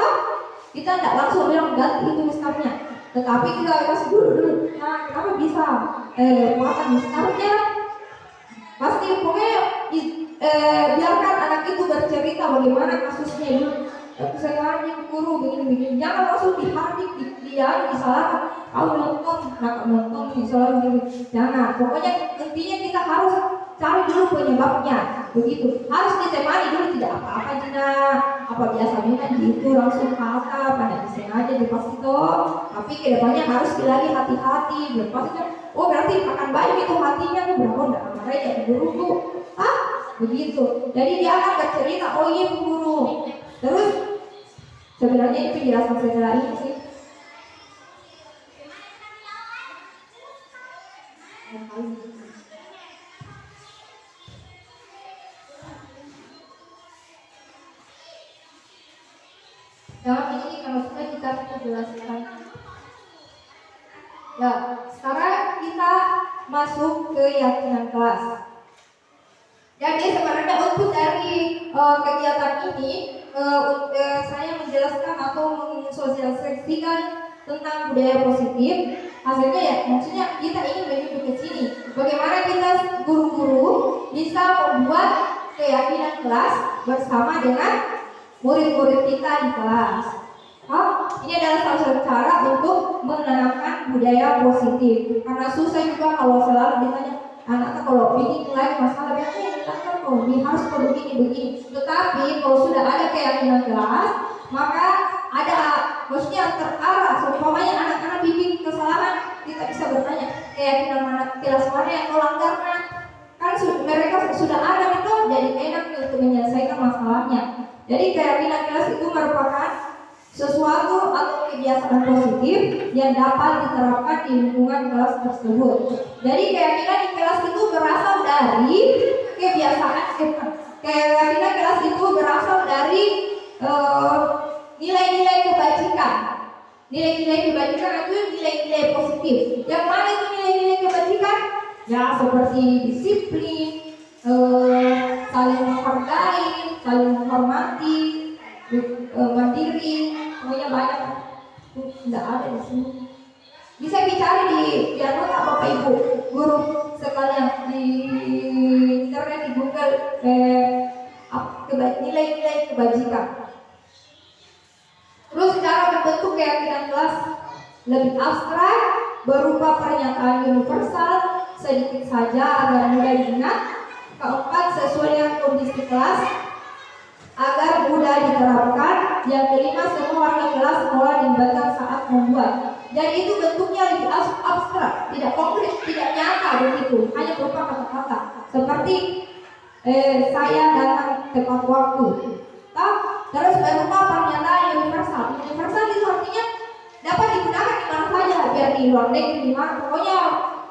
kita tidak langsung bilang ganti itu mistarnya, tetapi kita kasih dulu. Nah, kenapa bisa patah mistarnya? Pasti pokoknya biarkan anak itu bercerita bagaimana kasusnya dulu. Aku sengaja guru begini-begini, jangan langsung dihardik, disalahkan. Kamu nonton, misalnya jangan. Pokoknya intinya kita harus cari dulu penyebabnya, begitu. Harus ditemani dulu, tidak apa-apa Jina, apa biasanya gitu langsung kata, pada disengaja dipasti toh. Tapi kedepannya harus lagi hati-hati, berpasti oh berarti akan baik itu hatinya tuh, berapa enggak akan baik ya guruku, begitu. Jadi dia akan bercerita, oh iya guru. Terus sebenarnya itu penjelasan secara ini sih. Dalam ini kalau sudah kita jelaskan. Ya, sekarang kita masuk ke keyakinan kelas. Jadi sebenarnya untuk dari kegiatan ini saya menjelaskan atau mensosialisasikan tentang budaya positif. Hasilnya ya, maksudnya kita ingin menuju ke sini. Bagaimana kita guru-guru bisa membuat keyakinan kelas bersama dengan murid-murid kita di kelas. Ini adalah salah satu cara untuk menanamkan budaya positif. Karena susah juga kalau selalu ditanya anak kalau bikin lagi masalah biasanya kan harus begini. Tetapi kalau sudah ada keyakinan kelas, maka ada maksudnya terarah. Seumpamanya anak-anak bikin kesalahan, kita bisa bertanya keyakinan mana kelas mana yang kau langgar, kan mereka sudah ada itu, jadi enak untuk menyelesaikan masalahnya. Jadi keyakinan kelas itu merupakan sesuatu atau kebiasaan positif yang dapat diterapkan di lingkungan kelas tersebut. Jadi keyakinan di kelas itu berasal dari keyakinan kelas itu berasal dari nilai-nilai kebajikan. Nilai-nilai kebajikan itu nilai-nilai positif. Yang mana itu nilai-nilai kebajikan? Ya seperti disiplin, saling menghargai, saling menghormati, mandiri, semuanya banyak. Tidak ada di sini. Bisa dicari di biar Bapak Ibu guru sekalian di internet, di Google nilai-nilai kebajikan. Terus cara membentuk keyakinan kelas lebih abstrak berupa pernyataan universal sedikit saja agar mudah diingat. Keempat, sesuai dengan kondisi kelas agar mudah diterapkan. Yang kelima, semua warga kelas sekolah dilibatkan saat membuat. Jadi itu bentuknya lebih abstrak, tidak konkret, tidak nyata begitu, hanya berupa kata-kata. Seperti saya datang tepat waktu. Terus berupa pernyataan universal. Universal itu artinya dapat digunakan di mana saja, biar di luar negeri, di mana, pokoknya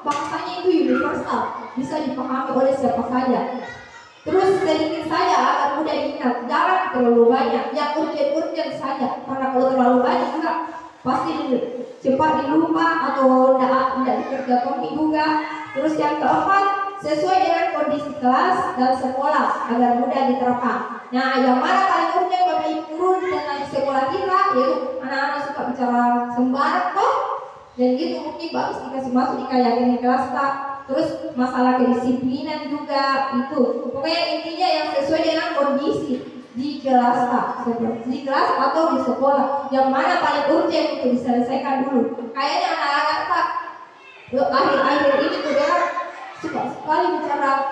bangsanya itu universal, bisa dipahami oleh siapa saja. Terus sedikit saja agar mudah diingat, jangan terlalu banyak, yang urgent saja, karena kalau terlalu banyak juga pasti cepat dilupa atau tidak dikerjakan juga. Terus yang keempat, sesuai dengan kondisi kelas dan sekolah agar mudah diterapkan. Nah, yang mana paling urgent Bapak Ibu guru dengan sekolah kita, yaitu anak-anak suka bicara sembarang kok, dan gitu mungkin bagus dikasih masuk di keyakinan kelas Kak. Terus masalah kedisiplinan juga itu. Pokoknya intinya yang sesuai dengan kondisi di kelas Kak, seperti di kelas atau di sekolah. Yang mana paling urgent untuk diselesaikan dulu. Kayaknya anak-anak Kak akhir-akhir ini udah suka sekali bicara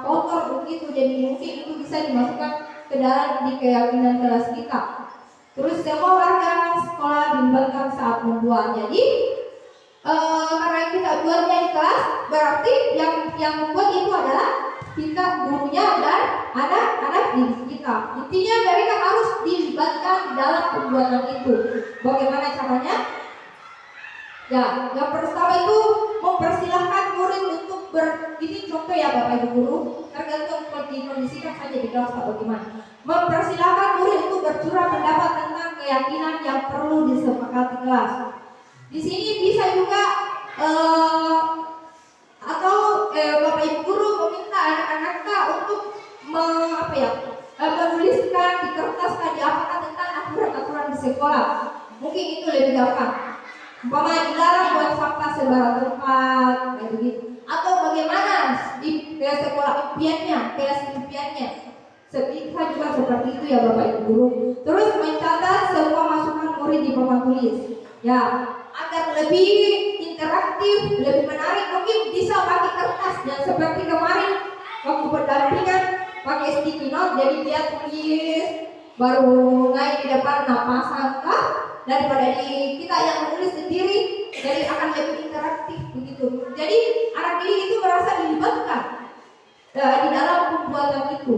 kotor begitu, jadi mungkin itu bisa dimasukkan ke dalam di keyakinan kelas kita. Terus semua warga sekolah dilibatkan saat membuat. Jadi karena kita buatnya di kelas, berarti yang membuat itu adalah kita, gurunya dan anak-anak didik kita. Intinya mereka harus dilibatkan dalam pembuatan itu. Bagaimana caranya? Ya, yang pertama itu mempersilahkan murid untuk ini contoh ya Bapak Ibu guru, tergantung dikondisikan saja di kelas atau bagaimana. Mempersilahkan murid untuk bercurah pendapat tentang keyakinan yang perlu disepakati kelas. Di sini bisa juga Bapak Ibu guru meminta anak-anak untuk menuliskan di kertas apakah tentang aturan-aturan di sekolah. Mungkin itu lebih gampang. Umpamanya dilarang buang sampah sembarang tempat, kayak begitu. Atau bagaimana di sekolah impiannya. Kita juga seperti itu ya Bapak Ibu guru. Terus mencatat semua masukan murid di papan tulis. Ya, agar lebih interaktif, lebih menarik, mungkin bisa pakai kertas dan seperti kemarin waktu pendampingan pakai sticky note, jadi dia tulis baru naik di depan pasang kah daripada kita yang menulis sendiri, jadi akan lebih interaktif begitu. Jadi anak didik itu merasa dilibatkan di dalam pembuatan itu.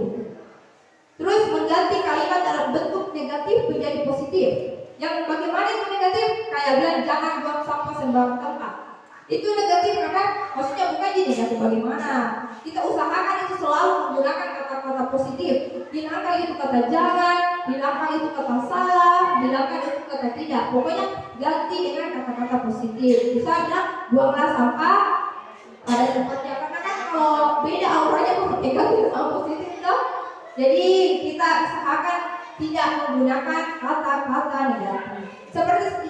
Terus mengganti kalimat dalam bentuk negatif menjadi positif. Yang bagaimana itu negatif? Kayak bilang jangan buang sampah sembarang tempat. Itu negatif karena maksudnya bukan jadi negatif bagaimana. Kita usahakan itu selalu menggunakan kata-kata positif. Bilangkan itu kata jangan, bilangkan itu kata salah, bilangkan itu kata tidak. Pokoknya ganti dengan kata-kata positif. Misalnya buanglah sampah pada tempatnya, karena kan kalau beda auranya negatif sama positif toh. Jadi kita usahakan tidak menggunakan kata-kata negatif.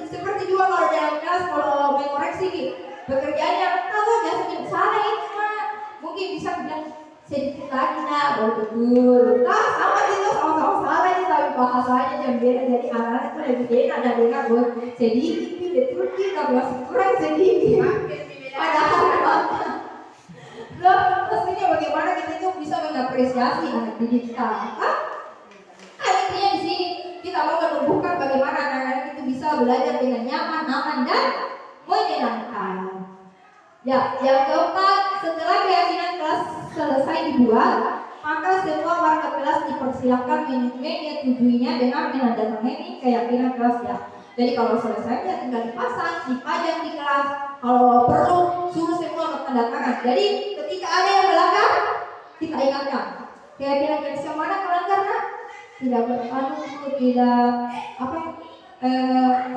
Seperti juga kalau dalam kelas kalau mengoreksi pekerjaannya, tahu biasanya salah itu mah mungkin bisa bilang sedikit lagi baru betul. Nah sama itu sama-sama salah itu, tapi bahasanya yang beda, jadi anak-anak itu lebih enak dan dengar buat sedikit betul kita masih kurang sedikit. Padahal loh, pastinya bagaimana kita itu bisa mengapresiasi anak didik kita. Intinya di sini kita mau menumbuhkan bagaimana anak-anak itu bisa belajar dengan nyaman, aman dan menyenangkan. Ya, yang keempat, setelah keyakinan kelas selesai dibuat, maka semua warga kelas dipersilakan menyetujuinya dengan menandatangani keyakinan kelas ya. Jadi kalau selesai ya tinggal dipasang, dipajang di kelas. Kalau perlu suruh semua tanda tangan. Jadi ketika ada yang melanggar, kita ingatkan. Keyakinan kelas yang mana melanggar nak? Tidak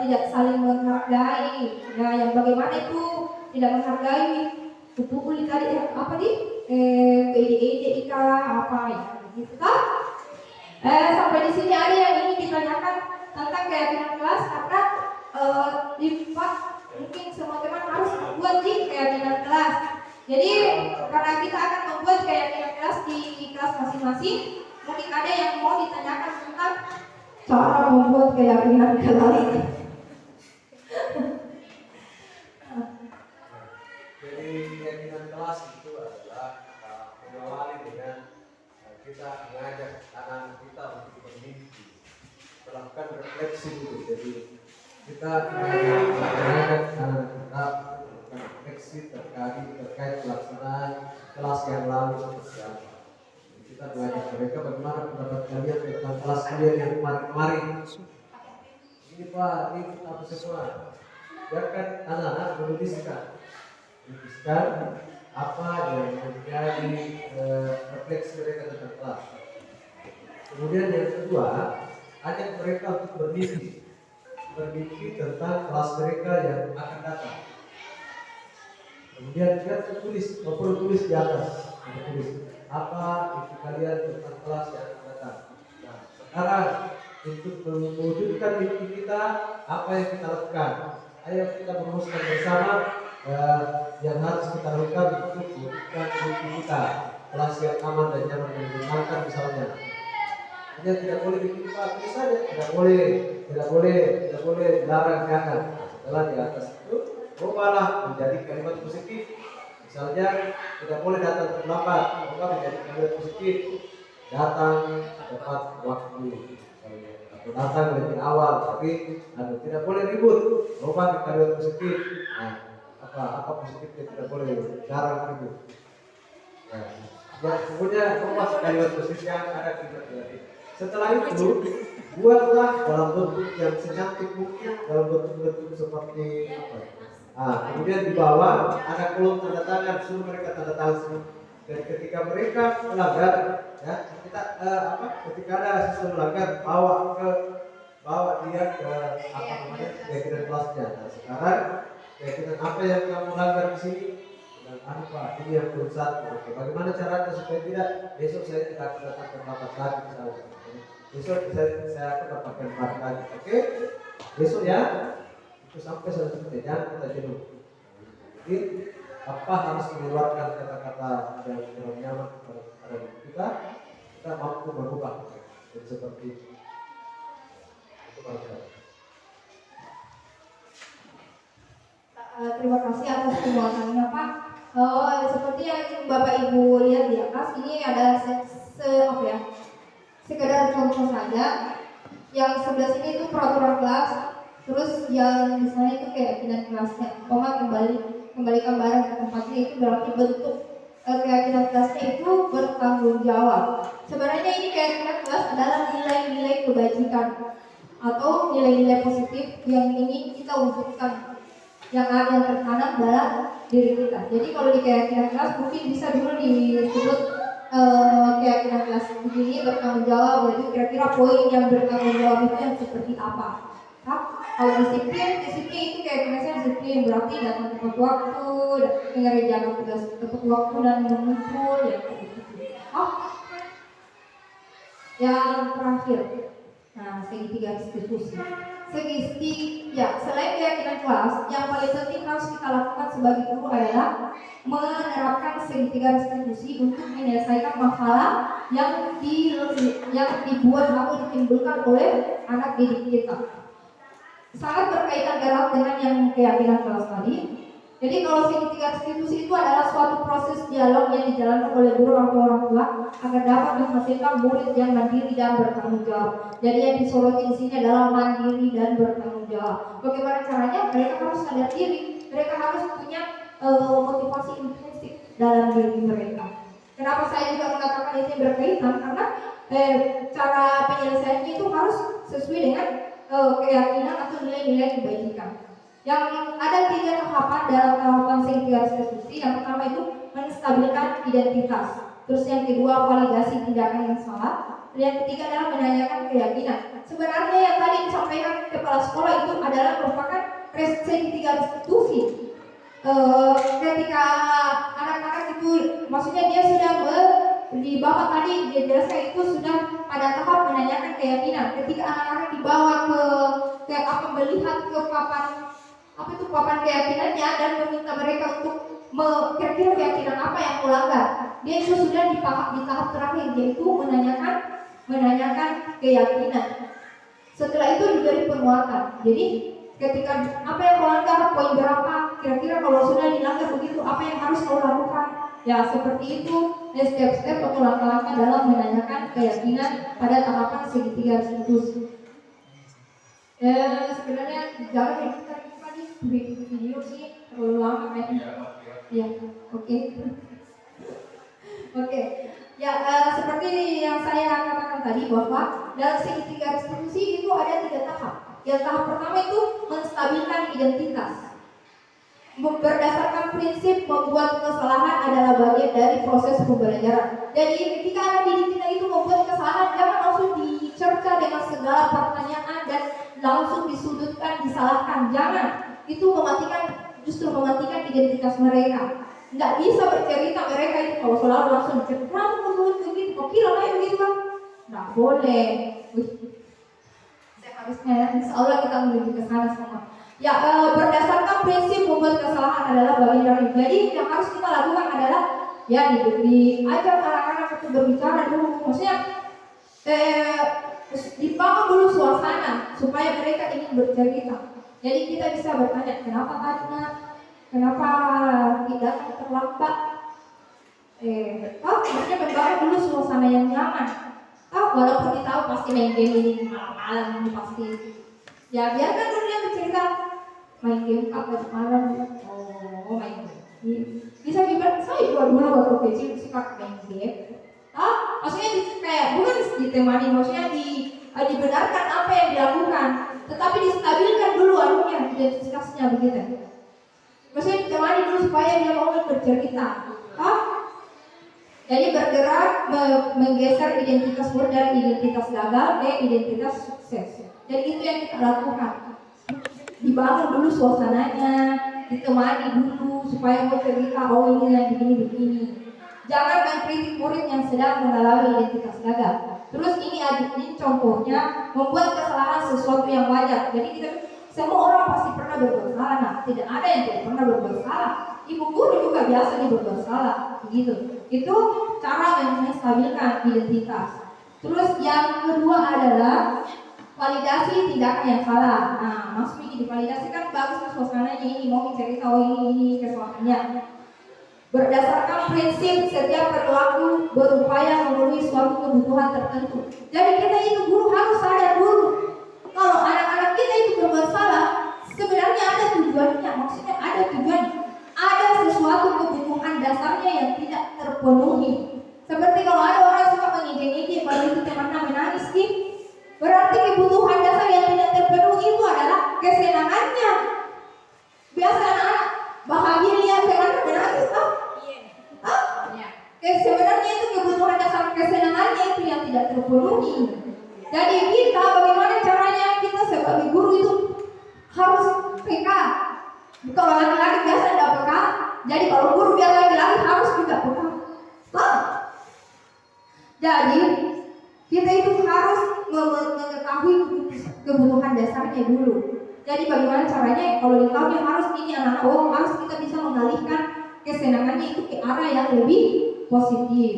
tidak saling menghargai. Ya, yang bagaimana itu tidak menghargai kumpul tadi PDED apa ya gitu kan? Sampai di sini ada yang ingin ditanyakan tentang keyakinan kelas, karena mungkin semua teman harus membuat keyakinan kelas. Jadi karena kita akan membuat keyakinan kelas di kelas masing-masing, mungkin ada yang mau ditanyakan tentang cara membuat keyakinan kelas. Jadi keyakinan kelas itu adalah mengawali dengan kita mengajak anak kita untuk bermimpi, melakukan refleksi dulu. Jadi kita mengajak anak kita melakukan refleksi terkait pelaksanaan kelas yang lalu seperti apa. Jadi kita mengajak mereka bagaimana pendapat kalian tentang kelas kalian yang kemarin. Ini Pak, ini apa semua? Biarkan anak-anak menuliskan apa yang menjadi refleksi mereka tentang kelas. Kemudian yang kedua, ajak mereka untuk bermimpi tentang kelas mereka yang akan datang. Kemudian kita tulis di atas, tulis apa itu kalian tentang kelas yang akan datang. Nah, sekarang untuk mewujudkan mimpi kita, apa yang kita lakukan? Ayo kita merumuskan bersama yang harus kita lakukan untuk mewujudkan mimpi kita, kelas yang aman dan nyaman dan menyenangkan misalnya. Hanya tidak boleh bikin tulis saja, tidak boleh dilarang, jangan. Setelah di atas itu ubahlah menjadi kalimat positif. Misalnya tidak boleh datang terlambat, ubah menjadi kalimat positif. Datang tepat waktu, atau datang lebih awal, tapi tidak boleh ribut, ubah kalimat positif. Nah, apa positifnya tidak boleh jarang itu. Ya, kemudian kemas kalimat positifnya ada kalimat negatif. Setelah itu buatlah dalam bentuk yang secantik mungkin, dalam bentuk seperti apa? Kemudian di bawah ada kolom tanda tangan, suruh mereka tanda tangan semua. Dan ketika mereka melanggar, ya ketika ada siswa melanggar, bawa dia ke keyakinan kelasnya. Nah, sekarang keyakinan apa yang kamu langgar di sini? Dan apa ini yang belum satu? Oke, bagaimana caranya supaya tidak besok saya tidak akan datang ke rapat lagi misalnya. Besok saya akan dapatkan rapat lagi. Oke, besok ya. Itu sampai selesai, jangan kita jenuh. Jadi apa harus mengeluarkan kata-kata yang kurang nyaman kepada kita mampu merubah. Jadi seperti itu. Terima kasih atas penjelasannya Pak. Seperti yang Bapak Ibu lihat di atas, ini ada sekedar contoh saja. Yang sebelah sini itu peraturan kelas, terus yang di sana itu keyakinan kelasnya. Kembalikan barang ke tempatnya itu berarti bentuk keyakinan kelasnya itu bertanggung jawab. Sebenarnya ini keyakinan kelas adalah nilai-nilai kebajikan atau nilai-nilai positif yang ingin kita wujudkan, yang tertanam dalam diri kita. Jadi kalau di keyakinan kelas mungkin bisa dulu disebut keyakinan kelas begini bertanggung jawab. Jadi kira-kira poin yang bertanggung jawab itu yang seperti apa? Kalau disiplin itu keyakinannya disiplin berarti datang tepat waktu, mengerjakan tugas tepat waktu dan mengumpul ya begitu. Yang terakhir, segitiga restitusi. Selain keyakinan kelas, yang paling penting harus kita lakukan sebagai guru adalah menerapkan segitiga restitusi untuk menyelesaikan masalah yang dibuat atau ditimbulkan oleh anak didik kita. Sangat berkaitan erat dengan yang keyakinan kelas tadi. Jadi kalau segitiga restitusi itu adalah suatu proses dialog yang dijalankan oleh guru atau orang tua agar dapat menghasilkan murid yang mandiri dan bertanggung jawab. Jadi yang disoroti di sini adalah mandiri dan bertanggung jawab. Bagaimana caranya? Mereka harus sadar diri, mereka harus punya motivasi intrinsik dalam diri mereka. Kenapa saya juga mengatakan ini berkaitan? Karena cara penyelesaiannya itu harus sesuai dengan keyakinan atau nilai-nilai kebajikan. Yang ada 3 tahapan dalam tahapan segitiga restitusi. Yang pertama itu menstabilkan identitas. Terus yang kedua validasi tindakan yang salah. Yang ketiga adalah menanyakan keyakinan. Sebenarnya yang tadi disampaikan kepala sekolah itu adalah merupakan segitiga restitusi. Ketika anak-anak itu, maksudnya dia sudah di bawah tadi dijelaskan itu sudah pada tahap menanyakan keyakinan. Ketika anak-anak dibawa ke melihat ke papan keyakinannya dan meminta mereka untuk kira-kira keyakinan apa yang melanggar, dia itu sudah di tahap terakhir, yaitu menanyakan keyakinan. Setelah itu diberi penguatan. Jadi ketika apa yang melanggar, poin berapa, kira-kira kalau sudah dilanggar begitu, apa yang harus kau lakukan? Ya seperti itu step-step atau langkah-langkah dalam menanyakan keyakinan pada tahapan segitiga restitusi. Sebenarnya jangan kita video sih terlalu lama kayaknya. Ya, oke. Ya, seperti yang saya katakan tadi bahwa dalam segitiga restitusi itu ada 3 tahap. Yang tahap pertama itu menstabilkan identitas. Berdasarkan prinsip membuat kesalahan adalah bagian dari proses pembelajaran. Jadi ketika anak didik kita itu membuat kesalahan, jangan langsung dicerca dengan segala pertanyaan dan langsung disudutkan, disalahkan. Jangan. Itu justru mematikan identitas mereka. Nggak bisa bercerita mereka itu kalau selalu langsung dicerita, kamu begitu, kok kira kayak begitu kan? Nggak boleh. Seharusnya insya Allah kita menuju ke sana semua. Ya, berdasarkan prinsip membuat kesalahan adalah bagian dari. Jadi yang harus kita lakukan adalah ya diajak anak-anak untuk berbicara dulu. Maksudnya dibangun dulu suasana supaya mereka ingin bercerita. Jadi kita bisa bertanya, kenapa tadi nak? Kenapa tidak terlambat? Maksudnya membangun dulu suasana yang nyaman. Walaupun kita tahu pasti main game ini malam-malam ini pasti. Ya biarkan dulu dia bercerita. main game apa malam. Oh, main game. Bisa dibilang saya juga dulu waktu kecil suka main game. Maksudnya kayak bukan ditemani, maksudnya dibenarkan apa yang dilakukan, tetapi distabilkan dulu anunya, identitasnya begitu. Maksudnya ditemani dulu supaya dia mau bercerita. Jadi bergerak menggeser identitas murid dari identitas gagal ke identitas sukses. Jadi itu yang kita lakukan. Dibangun dulu suasananya, ditemani dulu supaya mau cerita, oh ini yang begini. Jangan mengkritik murid yang sedang mengalami identitas gagal. Terus ini contohnya membuat kesalahan sesuatu yang wajar. Jadi kita semua orang pasti pernah berbuat salah. Nah, tidak ada yang tidak pernah berbuat salah. Ibu guru juga biasa berbuat salah, begitu. Itu cara menstabilkan identitas. Terus yang kedua adalah validasi tindakan yang salah. Nah, maksudnya divalidasi kan bagus suasananya, ini mau cerita, oh ini kesalahannya. Berdasarkan prinsip setiap perilaku berupaya memenuhi suatu kebutuhan tertentu. Jadi kita itu guru harus sadar dulu kalau anak-anak kita itu berbuat salah, sebenarnya ada tujuannya. Maksudnya ada tujuan, ada sesuatu kebutuhan dasarnya yang tidak terpenuhi. Seperti kalau ada orang suka mengijek-ijek, kalau itu temannya menangis, berarti kebutuhan dasar yang tidak terpenuhi itu adalah kesenangannya. Biasa anak-anak bahagia lihat temannya menangis, sebenarnya itu kebutuhan dasar kesenangannya itu yang tidak terpenuhi. Jadi kita bagaimana caranya kita sebagai guru itu harus peka. Kalau laki-laki biasa tidak peka, jadi kalau guru biar laki-laki harus juga peka. Jadi kita itu harus mengetahui kebutuhan dasarnya dulu. Jadi bagaimana caranya kalau diketahui harus ini anak-anak harus kita bisa mengalihkan kesenangannya itu ke arah yang lebih positif.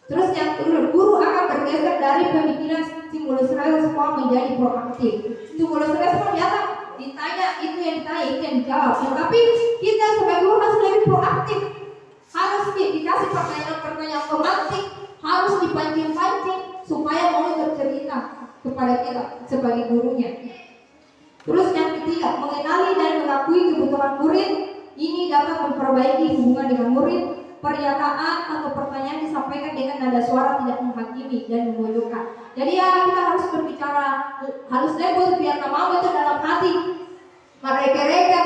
Terus yang kedua, guru akan bergeser dari pemikiran stimulus respon menjadi proaktif. Stimulus respon biasa ditanya itu yang dijawab. Tapi kita sebagai guru harus lebih proaktif. Harus dikasih pertanyaan-pertanyaan pemantik, harus dipancing-pancing supaya mau bercerita kepada kita sebagai gurunya. Terus yang ketiga, mengenali dan mengakui kebutuhan murid. Ini dapat memperbaiki hubungan dengan murid. Pernyataan atau pertanyaan disampaikan dengan nada suara tidak menghakimi dan memojokkan. Jadi ya kita harus berbicara halus lembut biar mau itu dalam hati. Mereka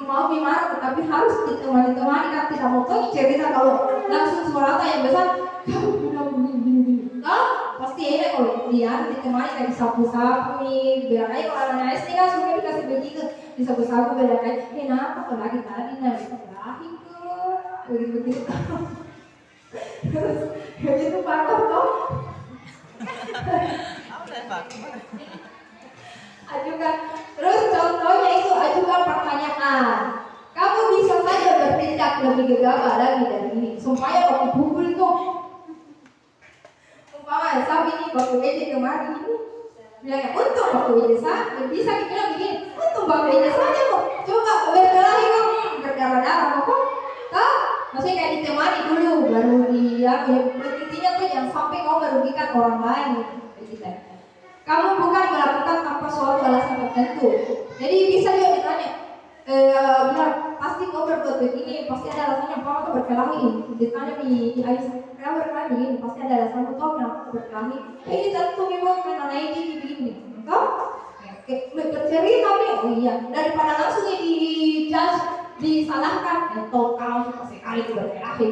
mau gimana, tetapi harus ditemani kan, tidak mau cerita kalau langsung suara yang besar. Pasti ya kalau dia ditemani kayak disapu-sapu nih, biar aja kalau anak SD kan suka dikasih begitu, disapu-sapu biar kayak kenapa kalau lagi tadi berakhir begitu. Terus begitu pakar toh. Ajukan. Terus contohnya itu ajukan pertanyaan. Kamu bisa saja bertindak lebih gegabah lagi dari ini supaya waktu pukul itu umpama sapi ini waktu ejek kemarin ini bilangnya untung waktu ejek saja bisa dibilang begini, untung waktu ejek saja kok coba berkelahi kok berdarah-darah kok maksudnya kayak ditemani dulu baru dia intinya tuh jangan sampai kau merugikan orang lain gitu. Kamu bukan melakukan tanpa suatu alasan tertentu. Jadi bisa juga ditanya bilang pasti kau berbuat begini pasti ada alasannya, kenapa kau berkelahi. Ditanya di Aisyah kenapa berkelahi begini pasti ada alasannya, kau kenapa berkelahi ini tentu memang karena ini begini kau bercerita nih, oh iya daripada langsung disalahkan atau kau suka sekali berkelahi.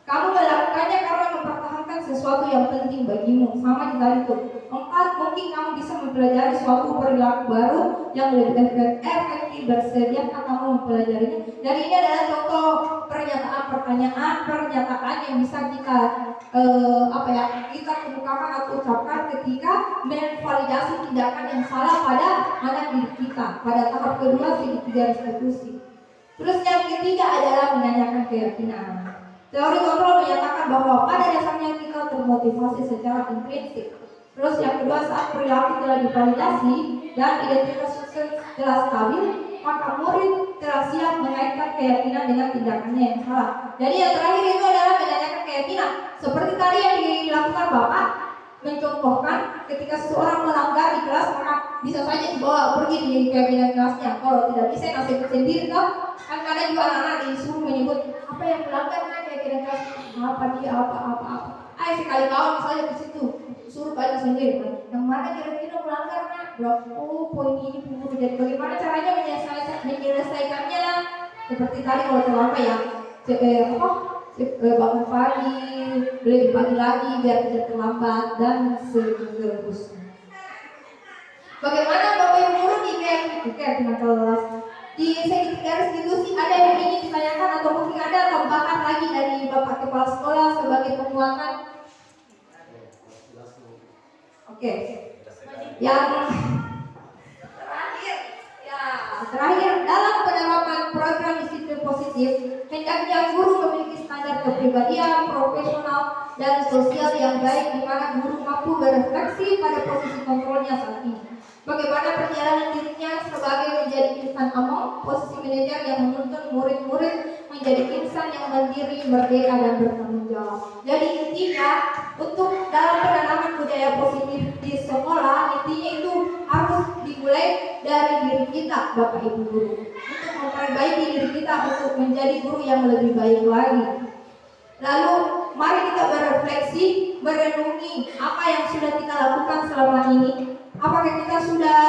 Kamu melakukannya karena mempertahankan sesuatu yang penting bagimu. Sama tadi itu. 4. Mungkin kamu bisa mempelajari suatu perilaku baru yang lebih efektif bersediakah kamu mempelajarinya. Jadi ini adalah contoh pernyataan yang bisa kita kita kemukakan atau ucapkan ketika memvalidasi tindakan yang salah pada anak didik kita pada tahap kedua segitiga restitusi. Terus yang ketiga adalah menanyakan keyakinan. Teori kontrol menyatakan bahwa pada dasarnya kita termotivasi secara intrinsik. Terus yang kedua, saat perilaku telah divalidasi dan identitas sukses telah stabil, maka murid telah siap mengaitkan keyakinan dengan tindakannya yang salah. Jadi yang terakhir itu adalah menanyakan keyakinan. Seperti tadi yang dilakukan Bapak, mencontohkan ketika seseorang melanggar di kelas, maka bisa saja dibawa pergi di kabinet kelasnya. Kalau tidak bisa nasib sendiri toh. Kan kadang juga anak-anak disuruh menyebut apa yang melanggar kabinet kelas, apa dia apa. Ayo sekali tahun misalnya ke situ suruh baca sendiri. Yang mana kira-kira melanggar nak? Oh poin ini pun. Jadi bagaimana caranya menyelesaikannya? Seperti tadi kalau terlambat ya, bangun pagi, lebih pagi lagi biar tidak terlambat dan seterusnya. Bagaimana Bapak Ibu guru di dengan kelas? Di segi garis diskusi ada yang ingin ditanyakan atau mungkin ada tambahan lagi dari Bapak Kepala Sekolah sebagai penguatan? Oke. Yang terakhir dalam penerapan program disiplin positif, hendaknya guru memiliki standar kepribadian, profesional, dan sosial yang baik di mana guru mampu berefleksi pada posisi kontrolnya saat ini. Bagaimana perjalanan dirinya sebagai menjadi insan among, posisi manajer yang menuntun murid-murid menjadi insan yang mandiri, merdeka, dan bertanggung jawab. Jadi intinya untuk dalam penanaman budaya positif di sekolah, intinya itu harus dimulai dari diri kita, Bapak Ibu guru, untuk memperbaiki diri kita untuk menjadi guru yang lebih baik lagi. Lalu mari kita berefleksi, merenungi apa yang sudah kita lakukan selama ini. Apakah kita sudah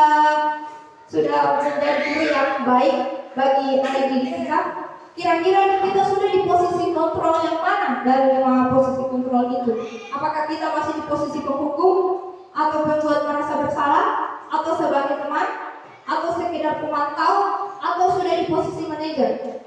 menjadi guru yang baik bagi anak didik kita? Kira-kira kita sudah di posisi kontrol yang mana dari 5 posisi kontrol itu? Apakah kita masih di posisi penghukum atau pembuat merasa bersalah, atau sebagai teman, atau sekedar pemantau, atau sudah di posisi manajer?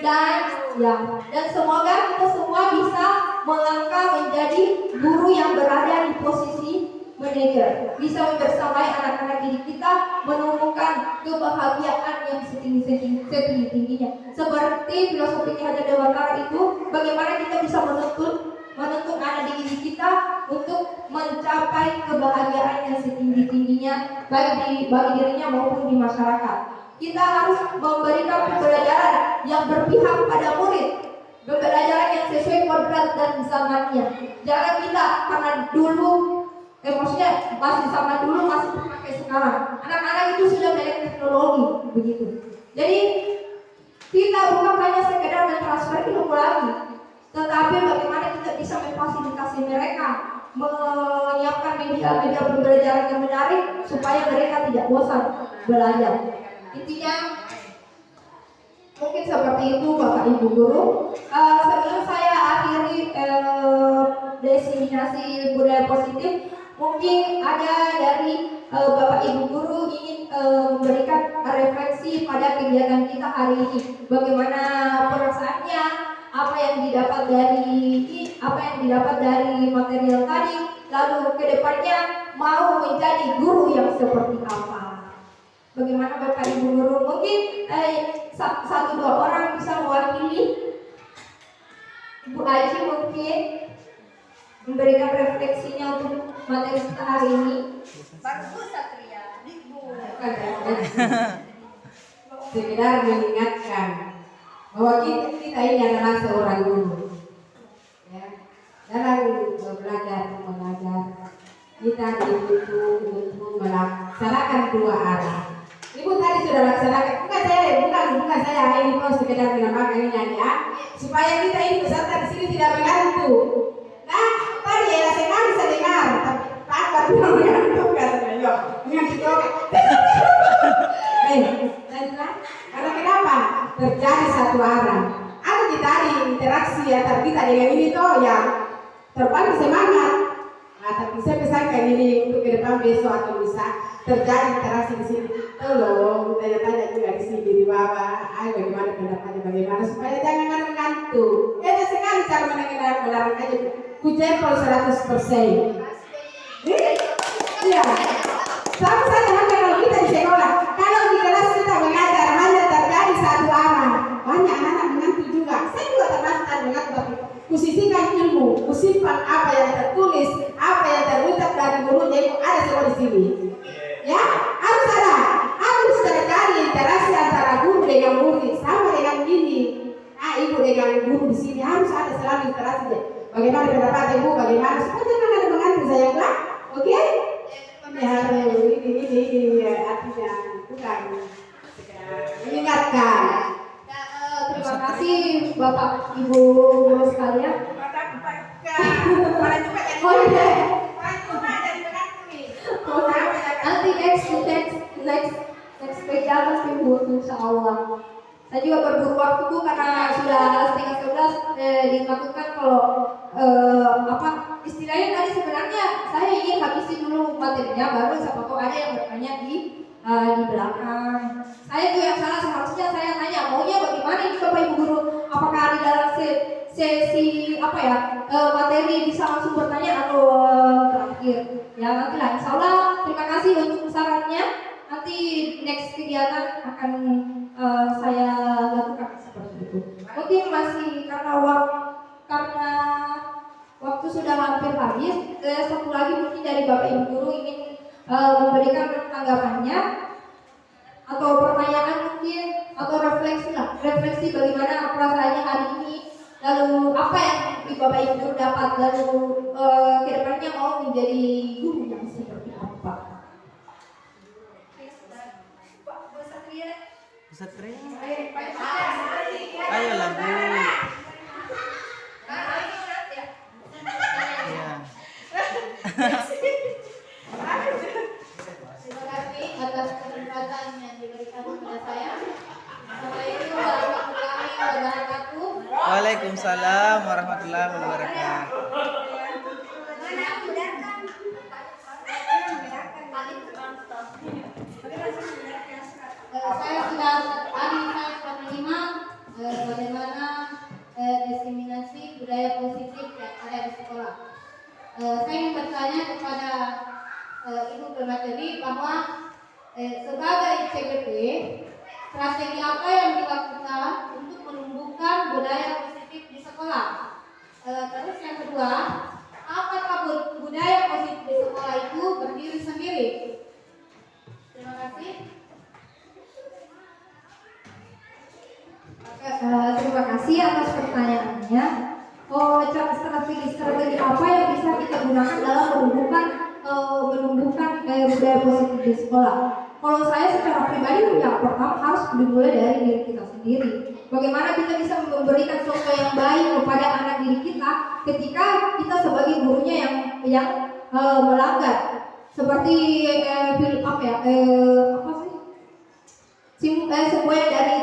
Dan semoga kita semua bisa melangkah menjadi guru yang berada di posisi manajer, bisa membersamai anak-anak didik kita menemukan kebahagiaan yang setinggi-tingginya. Seperti filosofi Ki Hajar Dewantara itu, bagaimana kita bisa menuntun anak didik kita untuk mencapai kebahagiaan yang setinggi-tingginya bagi dirinya maupun di masyarakat. Kita harus memberikan pembelajaran yang berpihak pada murid, pembelajaran yang sesuai kodrat dan zamannya. Jangan kita karena dulu maksudnya masih sama dulu, masih pakai sekarang. Anak-anak itu sudah melek teknologi begitu. Jadi kita bukan hanya sekedar mentransfer ilmu lagi, tetapi bagaimana kita bisa memfasilitasi mereka, menyiapkan media pembelajaran yang menarik supaya mereka tidak bosan belajar. Intinya mungkin seperti itu Bapak Ibu guru. Sebelum saya akhiri diseminasi budaya positif, mungkin ada dari Bapak Ibu guru ingin memberikan refleksi pada kegiatan kita hari ini. Bagaimana perasaannya, apa yang didapat dari material tadi, lalu kedepannya mau menjadi guru yang seperti apa? Bagaimana Bapak Ibu guru? Mungkin 1-2 orang bisa mewakili. Ibu Aji mungkin memberikan refleksinya untuk materi kita hari ini. Bagus Satria, sekedar mengingatkan bahwa kita ini adalah seorang guru. Ya, dalam belajar mengajar kita dibutuhkan untuk melaksanakan 2 arah. Ibu tadi sudah laksanakan, bukan saya ini kok sekedar menambahkan ini ya, supaya kita ini peserta di sini tidak mengantuk. Nah, tadi ya saya bisa dengar, tapi Pak Akbar tidak mengantuk katanya, mengantuk. Karena kenapa? Terjadi satu arah. Ada kita interaksi antara kita dengan ini toh ya, terbang semangat. Nah, tapi saya pesankan ini untuk ke depan besok atau bisa terjadi interaksi di sini. Tolong tanya-tanya juga di sini di bawah. Ayo bagaimana pendapatnya, bagaimana supaya jangan mengantuk. Beda sekali cara melarang aja. Kujempol 100%. Iya. Sama saja kalau kita di sekolah. Kalau di kelas kita mengajar hanya terjadi satu arah, banyak anak-anak mengantuk juga. Saya juga termasuk mengantuk, tapi kusisihkan ilmu, kusimpan apa yang tertulis, apa yang terucap dari gurunya itu ada semua di sini. Ya, harus terjadi interaksi antara guru dengan murid, sama dengan ini. Ibu dengan guru di sini harus ada selalu interaksi. Bagaimana pendapat ibu? Bagaimana? Supaya jangan ada mengantuk sayang, Pak. Oke? Ini ibu guru sekalian. Oh iya. Nanti next page atas ibu, insya Allah. Saya juga berburu waktu Bu karena sudah setengah 11 dilakukan kalau istilahnya tadi sebenarnya saya ingin habisi dulu materinya baru siapa tahu ada yang bertanya di belakang. Saya juga yang salah, seharusnya saya tanya maunya bagaimana ini Bapak Ibu guru, apakah di dalam sesi materi bisa langsung bertanya atau terakhir ya nantilah. Insya Allah terima kasih untuk sarannya, nanti next kegiatan akan saya lakukan seperti itu. Mungkin masih karena waktu sudah hampir habis, satu lagi mungkin dari Bapak Ibu guru ingin memberikan tanggapannya atau pertanyaan mungkin atau refleksi bagaimana perasaannya hari ini, lalu apa yang Bapak Ibu guru dapat, lalu kedepannya mau menjadi guru yang seperti apa. Satria. Ayolah Bu. Iya. Terima kasih atas kesempatan yang diberikan kepada saya. Assalamualaikum warahmatullahi wabarakatuh. Waalaikumsalam warahmatullahi wabarakatuh. Saya sudah menerima bagaimana diseminasi budaya positif yang ada di sekolah. Saya ingin bertanya kepada Ibu pemateri bahwa sebagai CGP, strategi apa yang dilakukan untuk menumbuhkan budaya positif di sekolah? Terus yang kedua, apakah budaya positif di sekolah itu berdiri sendiri? Terima kasih. Terima kasih atas pertanyaannya. Strategi apa yang bisa kita gunakan dalam menumbuhkan budaya positif di sekolah? Kalau saya secara pribadi, yang pertama harus dimulai dari diri kita sendiri. Bagaimana kita bisa memberikan contoh yang baik kepada anak didik kita ketika kita sebagai gurunya yang melanggar, seperti semboyan dari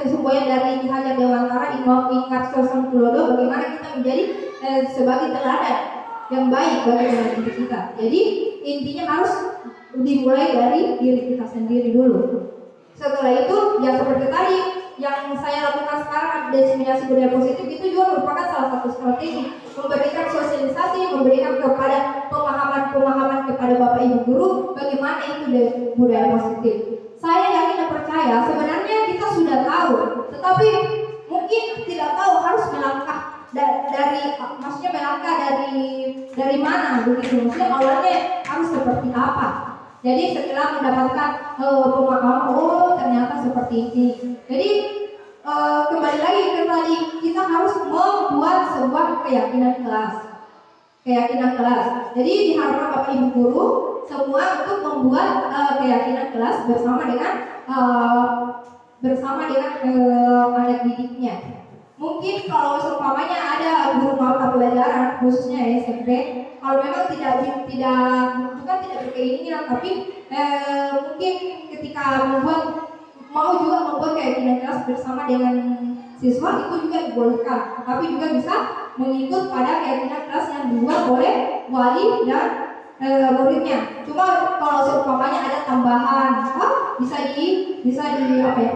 semboyan dari Hanya Dewantara Ingat Sosang Kulodo, bagaimana kita menjadi sebagai teladan yang baik bagi anak didik kita. Jadi intinya harus dimulai dari diri kita sendiri dulu. Setelah itu ya seperti tadi yang saya lakukan sekarang, diseminasi budaya positif itu juga merupakan salah satu strategi memberikan sosialisasi, memberikan kepada pemahaman kepada Bapak Ibu guru bagaimana itu budaya positif. Saya yakin dan percaya sebenarnya kita sudah tahu, tetapi mungkin tidak tahu harus melangkah dari mana begitu. Maksudnya awalnya harus seperti apa. Jadi setelah mendapatkan pemahaman, ternyata seperti ini. Jadi kembali lagi ke tadi, kita harus membuat sebuah keyakinan kelas. Jadi diharapkan Bapak Ibu guru semua untuk membuat keyakinan kelas bersama dengan anak didiknya. Mungkin kalau seumpamanya ada guru mata pelajaran khususnya SMP, kalau memang tidak berkeinginan, tapi mungkin ketika mau membuat keyakinan kelas bersama dengan siswa itu juga dibolehkan, tapi juga bisa mengikut pada keyakinan kelas yang dibuat oleh wali dan muridnya. Cuma kalau seumpamanya ada tambahan,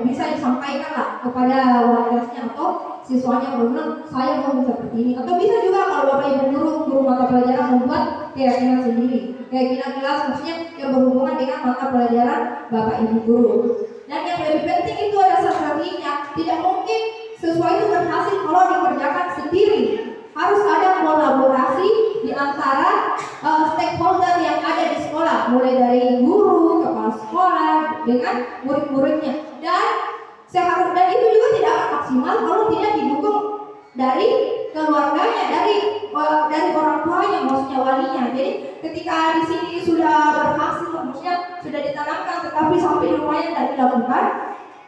bisa disampaikan lah kepada wali kelasnya atau siswanya, benar saya mau seperti ini. Atau bisa juga kalau Bapak Ibu guru mata pelajaran membuat keyakinan sendiri, keyakinan kelas maksudnya yang berhubungan dengan mata pelajaran Bapak Ibu guru. Dan yang lebih penting itu ada strateginya. Tidak mungkin siswa itu berhasil kalau dikerjakan sendiri. Harus ada kolaborasi di antara stakeholder yang ada di sekolah, mulai dari guru, kepala sekolah dengan murid-muridnya. Dan itu juga tidak akan maksimal kalau tidak didukung dari keluarganya, dari orang tuanya, maksudnya walinya. Jadi ketika di sini sudah berhasil, maksudnya sudah ditanamkan, tetapi sampai di rumahnya tidak dilakukan,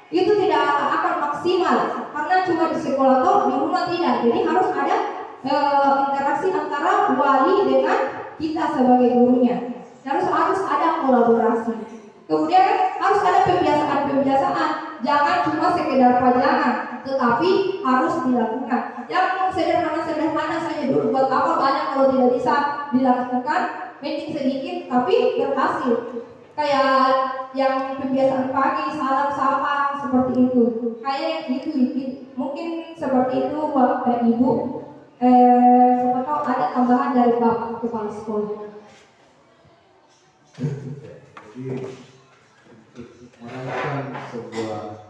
itu tidak akan maksimal karena cuma di sekolah atau di rumah tidak. Jadi harus ada interaksi antara wali dengan kita sebagai gurunya. Harus ada kolaborasi. Kemudian harus ada pembiasaan. Jangan cuma sekedar pajangan, tetapi harus dilakukan. Yang sederhana saja dulu. Buat apa banyak kalau tidak bisa dilakukan, mending sedikit tapi berhasil. Kayak yang pembiasaan pagi, salam sapa seperti itu. Kayak gitu. Mungkin seperti itu Bapak Ibu. Siapa tahu ada tambahan dari Bapak Kepala Sekolah. Jadi untuk merancang sebuah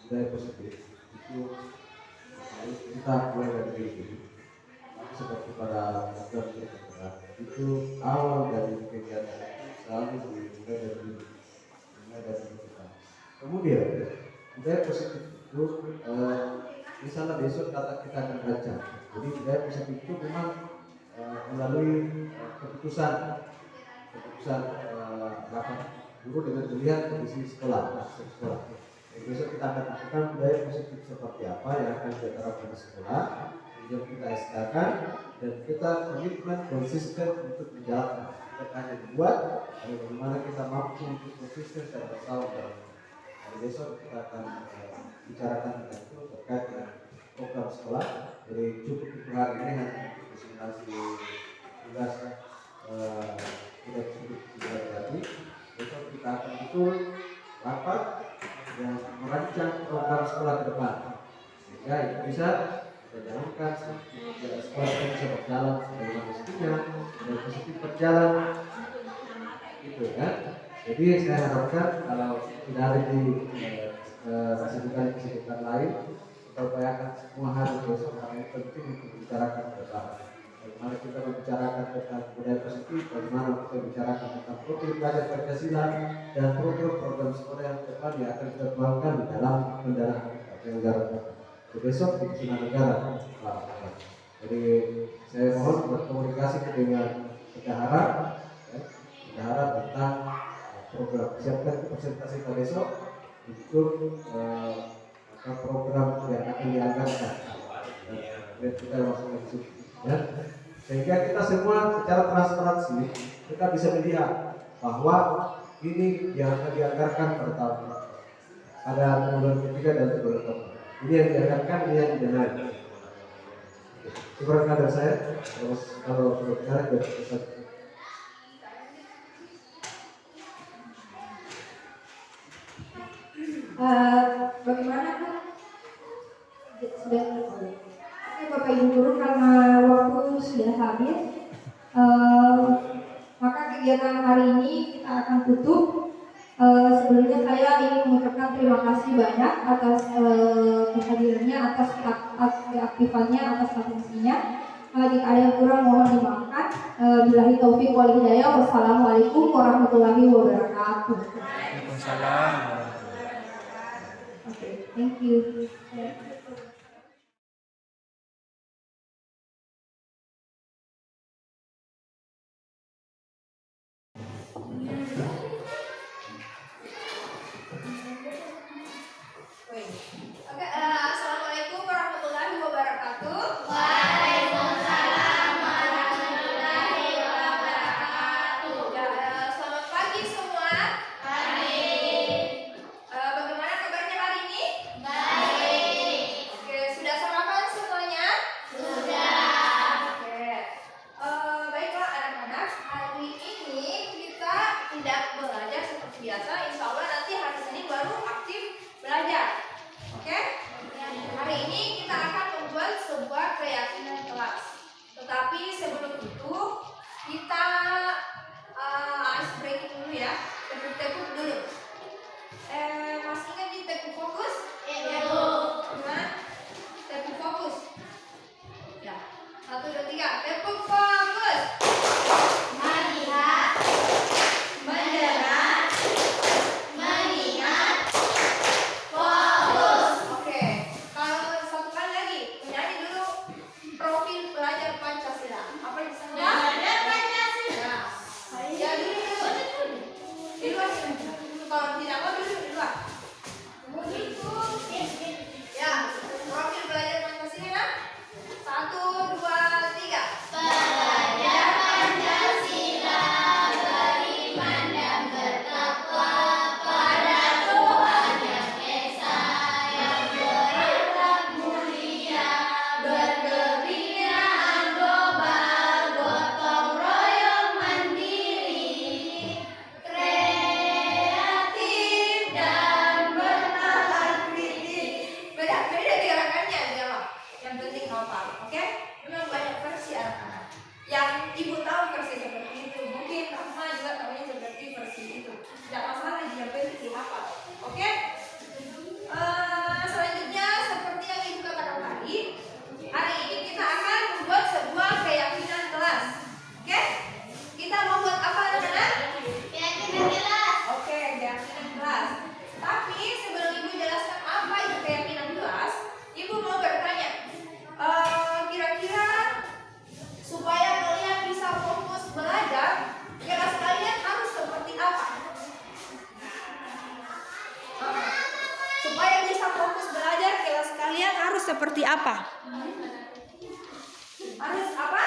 budaya positif itu harus kita mulai dari diri sendiri. Seperti pada program kita itu awal dari kegiatan itu selalu dimulai dari diri kita. Kemudian budaya positif itu misalnya besok kita akan baca. Jadi budaya positif itu memang melalui keputusan rapat guru dengan melihat kondisi sekolah. Besok kita akan lakukan budaya positif seperti apa yang akan kita terapkan di sekolah, yang kita SK-kan dan kita komitmen konsisten untuk menjalankan. Kita hanya dibuat, bagaimana kita mampu untuk konsisten secara bertahun-tahun. Besok kita akan bicarakan tentang itu terkait dengan program sekolah. Jadi cukup itu hari ini hanya presentasi tugas sudah jadi. Besok kita akan betul rapat yang merancang program sekolah ke depan sehingga itu bisa kita jalankan sehingga sekolah kita bisa berjalan sebagaimana mestinya dan positif berjalan gitu ya. Jadi saya harapkan kalau tidak ada di kesibukan lain kita upayakan semua hari besok karena itu penting untuk membicarakan tentang bagaimana kita membicarakan tentang budaya positif, bagaimana kita bicarakan tentang profil belajar Pancasila dan program sekolah yang depan yang akan kita tuangkan di dalam pendanaan negara. Besok di Sunan Negara. Jadi saya mohon berkomunikasi dengan bendahara tentang program. Siapkan presentasi pada besok untuk program yang akan dianggarkan. Dan kita langsung ke situ. Ya. Sehingga kita semua secara transparansi kita bisa melihat bahwa ini yang akan dianggarkan pada tahun ini. Ada triwulan ketiga dan triwulan keempat. Ini yang dianggarkan, ini yang didengar. Seperti kader saya, terus kalau benar bisa. Bagaimana kan? Sudah. Bapak Ibu Guru, karena waktu sudah habis, maka kegiatan hari ini kita akan tutup. Sebelumnya saya ingin mengucapkan terima kasih banyak atas kehadirannya, atas keaktifannya, atas atensinya. Jika ada yang kurang mohon dimaafkan. Billahi taufik wal hidayah. Wassalamualaikum warahmatullahi wabarakatuh. Waalaikumsalam. Okay, thank you. Oke, assalamualaikum warahmatullahi wabarakatuh. Ya, selamat pagi semua. Bagaimana kabarnya hari ini? Oke, sudah sarapan semuanya? Oke. Baiklah anak-anak, hari ini kita tidak belajar seperti biasa. Insya Allah nanti hari Senin baru aktif belajar. Oke? Hari ini kita akan membuat sebuah keyakinan kelas. Tetapi sebelum itu kita ice breaking dulu ya. Tekuk-tekuk dulu. Masih ingat di tekuk fokus? Iya. Nah, tekuk fokus. Ya. 1, 2, 3. Tekuk fokus. Melihat, mendengar, mengingat, fokus. Oke. Kalau satu kali lagi, menyanyi dulu profil pelajar Pancasila. Apa yang disebut? Pelajar Pancasila. Ya dulu. Di luar. Kalau tidak mau dulu di luar. seperti apa? Harus apa?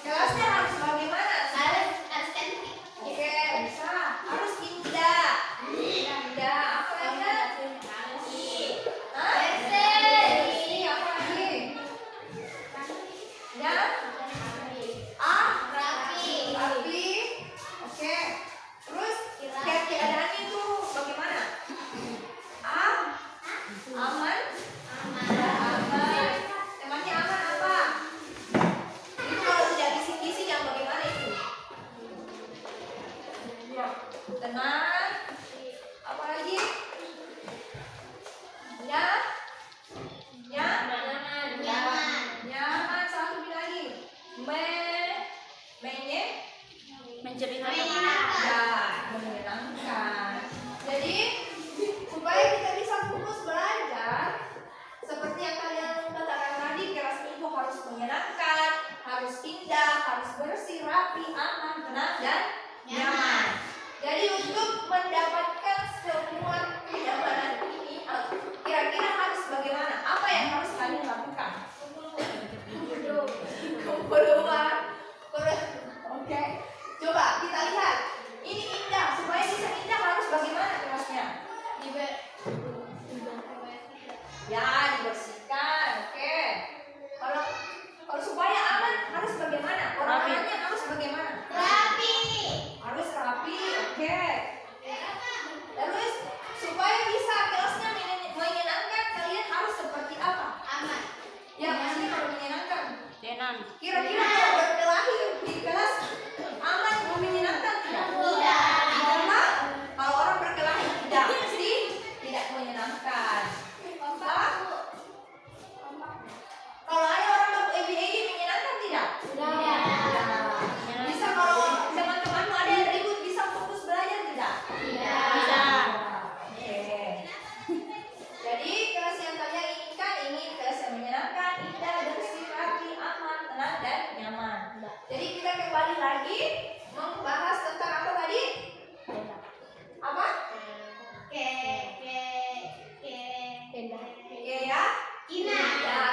Kelasnya harus bagaimana? Harus cantik. Oke, bisa. Harus indah. Indah. Apa lagi? Hah? Bersih. Apa lagi? Ya? Rapi. Oke. Terus keadaannya itu bagaimana? Aman. Emangnya aman apa? Itu kalau tidak bisik-bisik yang bagaimana itu? Tenang. Apa lagi? Nyaman. Satu lagi. Menyenangkan. Jadi supaya kita bisa fokus belajar, seperti yang kalian katakan tadi, kelas itu harus menyenangkan, harus indah, harus bersih, rapi, aman, tenang, dan nyaman. Jadi untuk mendapatkan semua kenyamanan ini, kira-kira harus bagaimana? Apa yang harus kalian lakukan? Keluar. Oke. Coba kita lihat. Ini indah. Supaya bisa indah harus bagaimana kelasnya? Ya, dibersihkan. Oke. Kalau supaya aman harus bagaimana? Ornamennya harus bagaimana? Harus rapi. Oke. Terus supaya bisa kelasnya menyenangkan, kalian harus seperti apa? Ya, maksudnya kalau menyenangkan. Kira-kira kalau berkelahi di kelas aman menyenangkan tidak? Karena kalau orang berkelahi tidak pasti tidak menyenangkan. Kalau ada orang egi-egi menyenangkan tidak? Bisa kalau teman-temanmu ada yang ribut bisa fokus belajar tidak? Oke. Jadi kelas yang kalian inginkan ini kelas yang menyenangkan, indah, bersih, rapi, aman, tenang, dan nyaman. Jadi kita kembali lagi membahas tentang apa tadi? Apa?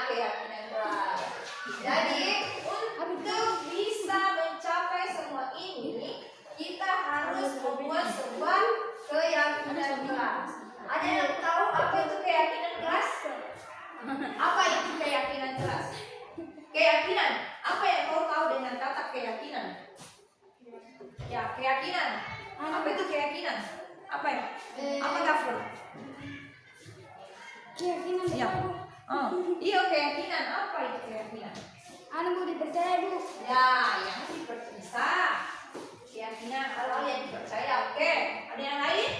Keyakinan kelas. Jadi untuk bisa mencapai semua ini, kita harus membuat sebuah keyakinan kelas. Ada yang tahu apa itu keyakinan kelas? Apa itu keyakinan kelas? Keyakinan. Apa yang kau tahu dengan kata keyakinan? Ya, keyakinan. Apa itu keyakinan? Apa ya? Apa Gafur? Keyakinan Ya. Iya, keyakinan. Apa itu keyakinan? mau dipercaya Bu. Ya, yang bisa. Keyakinan hal-hal yang dipercaya. Oke. Ada yang lain?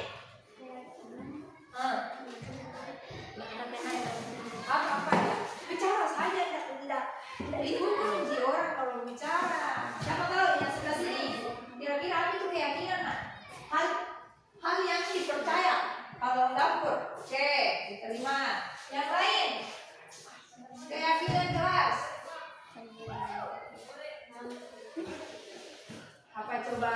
Apa ya? Bicara saja, tidak dihukum si orang kalau bicara. Siapa tahu yang sebelah sini? Kira-kira apa itu keyakinan? Hal yang dipercaya. Kalau dapur, oke, diterima. Yang lain? Keyakinan kelas. Apa coba?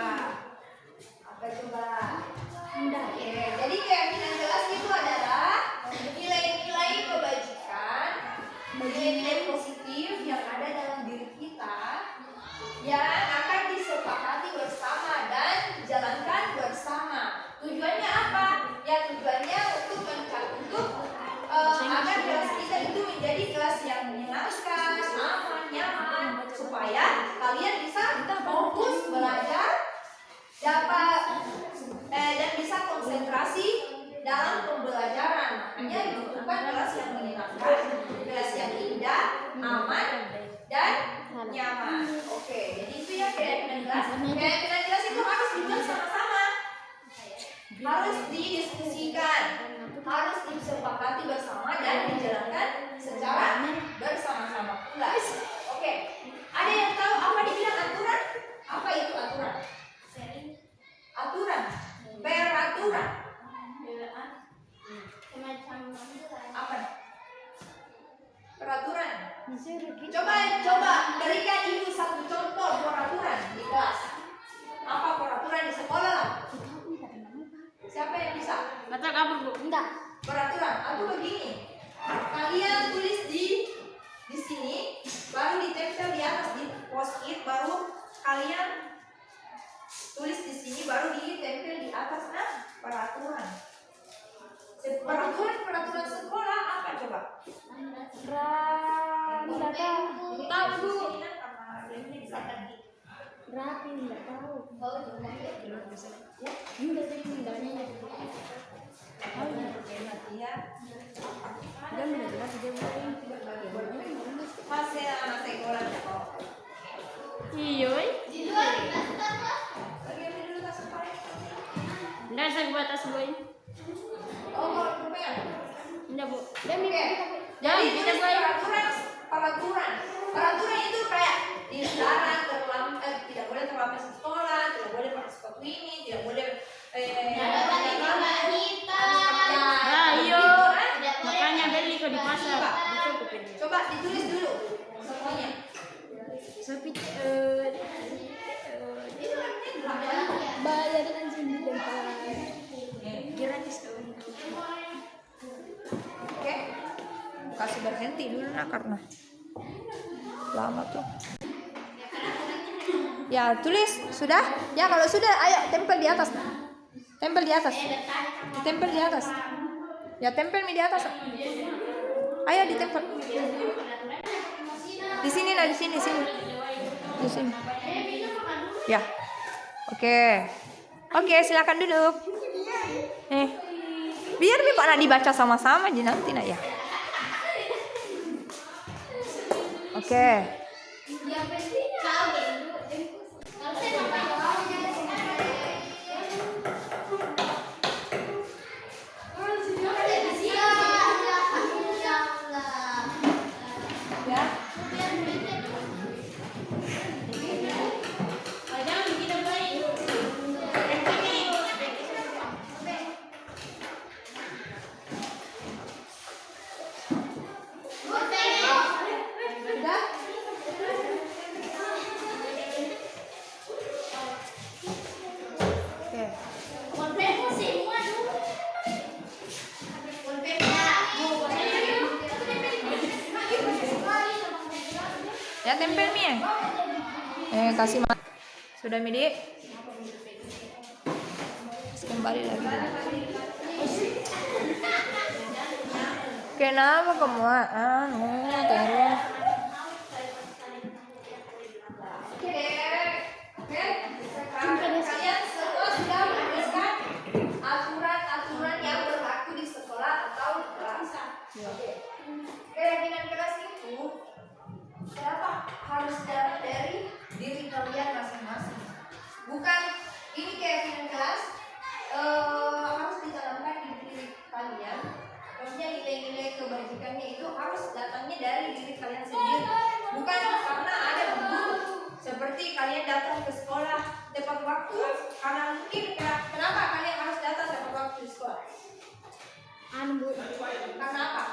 Oke, jadi keyakinan kelas itu adalah nilai-nilai kebajikan, nilai-nilai positif yang ada dalam diri kita yang akan disepakati bersama dan dijalankan bersama. Tujuannya apa? Ya tujuannya untuk agar kelas kita itu menjadi kelas yang menyenangkan, aman, nyaman, supaya kalian bisa fokus belajar, dan bisa konsentrasi dalam pembelajaran. Makanya dibutuhkan kelas yang menyenangkan, kelas yang indah, aman, dan Masih anak sekolah kok. Iya. Lagi ambil dulu tas sekolah. Nggak saya batas boy. Oh, kalau rupiah. Nggak bu. Oke. Jangan Jadi kita tulis boy. peraturan itu kayak dilarang tidak boleh terlambat ke sekolah, tidak boleh pakai sepatu ini, tidak boleh Ah iya. Makanya beli ke di pasar. Coba ditulis dulu semuanya. Tapi Bayar kan sini gratis dong. Oke. Kasih berhenti dulu nah karena lama tuh. Ya, tulis sudah? Ya, kalau sudah ayo tempel di atas. Tempel di atas. Ditempel di atas. Ya, tempel di atas. Ayo ditempel. Di sini nah, di sini. Di sini. Ya. Oke. Oke, silakan duduk. Biar Pak dibaca sama-sama aja nanti nak ya. Oke. Ya. Sudah? Oke. Ya tempel Mi. Kasih sudah Midi. Kembali lagi. Kenapa kamu terus? Kalian semua sudah menuliskan aturan-aturan yang berlaku di sekolah atau di kelas. Keyakinan kelas itu kenapa harus dari diri kalian masing-masing? Bukan ini keyakinan kelas harus ditanamkan di diri kalian. Maksudnya nilai-nilai kebajikannya itu harus datangnya dari diri kalian sendiri, bukan karena ada guru. Seperti kalian datang ke sekolah tepat waktu, karena mungkin kenapa kalian harus datang tepat waktu di sekolah? Karena apa?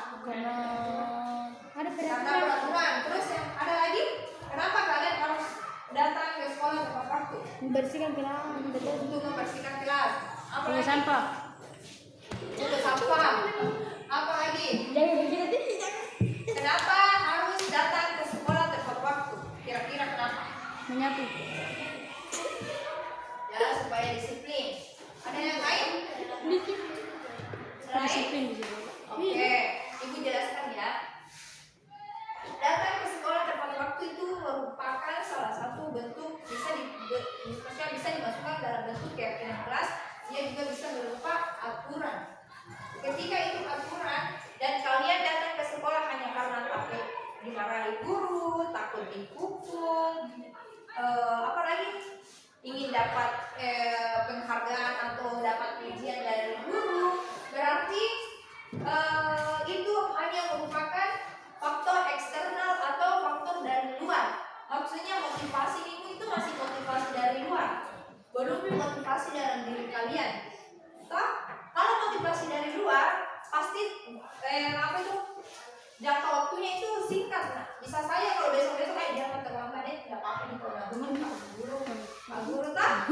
Karena peraturan. Terus yang ada lagi, kenapa kalian harus datang ke sekolah tepat waktu? Membersihkan kelas. Untuk membersihkan kelas. Apa Buang lagi? sampah. Untuk sampah. Apa lagi? Kenapa harus datang ke sekolah tepat waktu? Kira-kira kenapa? Menyapu. Ya, supaya disiplin. Ada yang lain? Disiplin di sini. Oke, Ibu jelaskan ya. Datang ke sekolah tepat waktu itu merupakan salah satu bentuk bisa dimasukkan dalam bentuk keyakinan kelas. Dia juga bisa berupa aturan. Ketika itu aturan dan kalian datang ke sekolah hanya karena takut dimarahi guru, takut dipukul, apalagi ingin dapat penghargaan atau dapat pujian dari guru, berarti itu hanya merupakan faktor eksternal atau faktor dari luar. Maksudnya motivasi itu masih motivasi dari luar, belum motivasi dalam diri kalian. Toh, kalau motivasi dari luar pasti jangka waktunya itu singkat. Nah, bisa saya kalau besok-besok jangan terlambat tidak apa-apa nih kalau Pak Guru tak?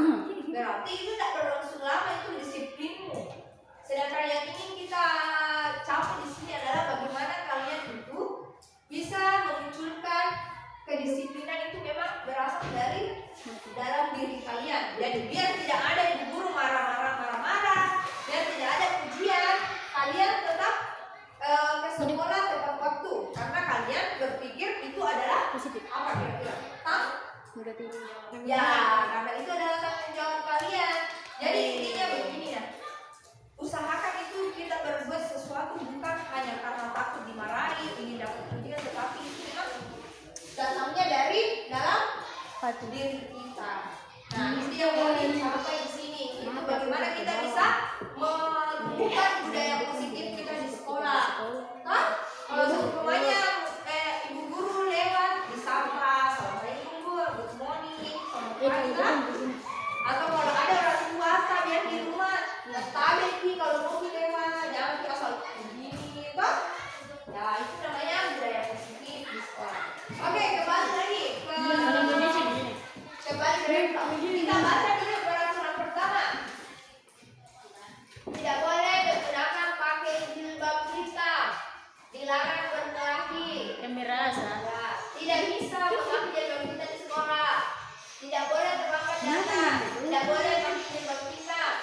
Berarti itu tidak berlangsung lama, itu disiplinmu. Sedangkan yang ingin kita capai di sini adalah bagaimana kalian itu bisa memunculkan kedisiplinan itu memang berasal dari dalam diri kalian. Jadi biar tidak ada ibu guru marah-marah, biar tidak ada pujian, kalian tetap ke sekolah tepat waktu karena kalian berpikir itu adalah apa kira-kira? Ya, karena itu adalah tanggung jawab kalian. stabil nih kalau mobil lewat, jangan kita asal begini, toh? Ya itu namanya budaya positif di sekolah. Oke, kembali lagi ke Indonesia gini. kembali ke laptop. Kita baca dulu peraturan pertama. Tidak boleh menggunakan pakai jilbab hitam. Dilarang berkelahi. Kamera rasa. Ya, tidak bisa memakai jilbab hitam di sekolah. Tidak boleh terbakar data. Tidak boleh pakai jilbab hitam.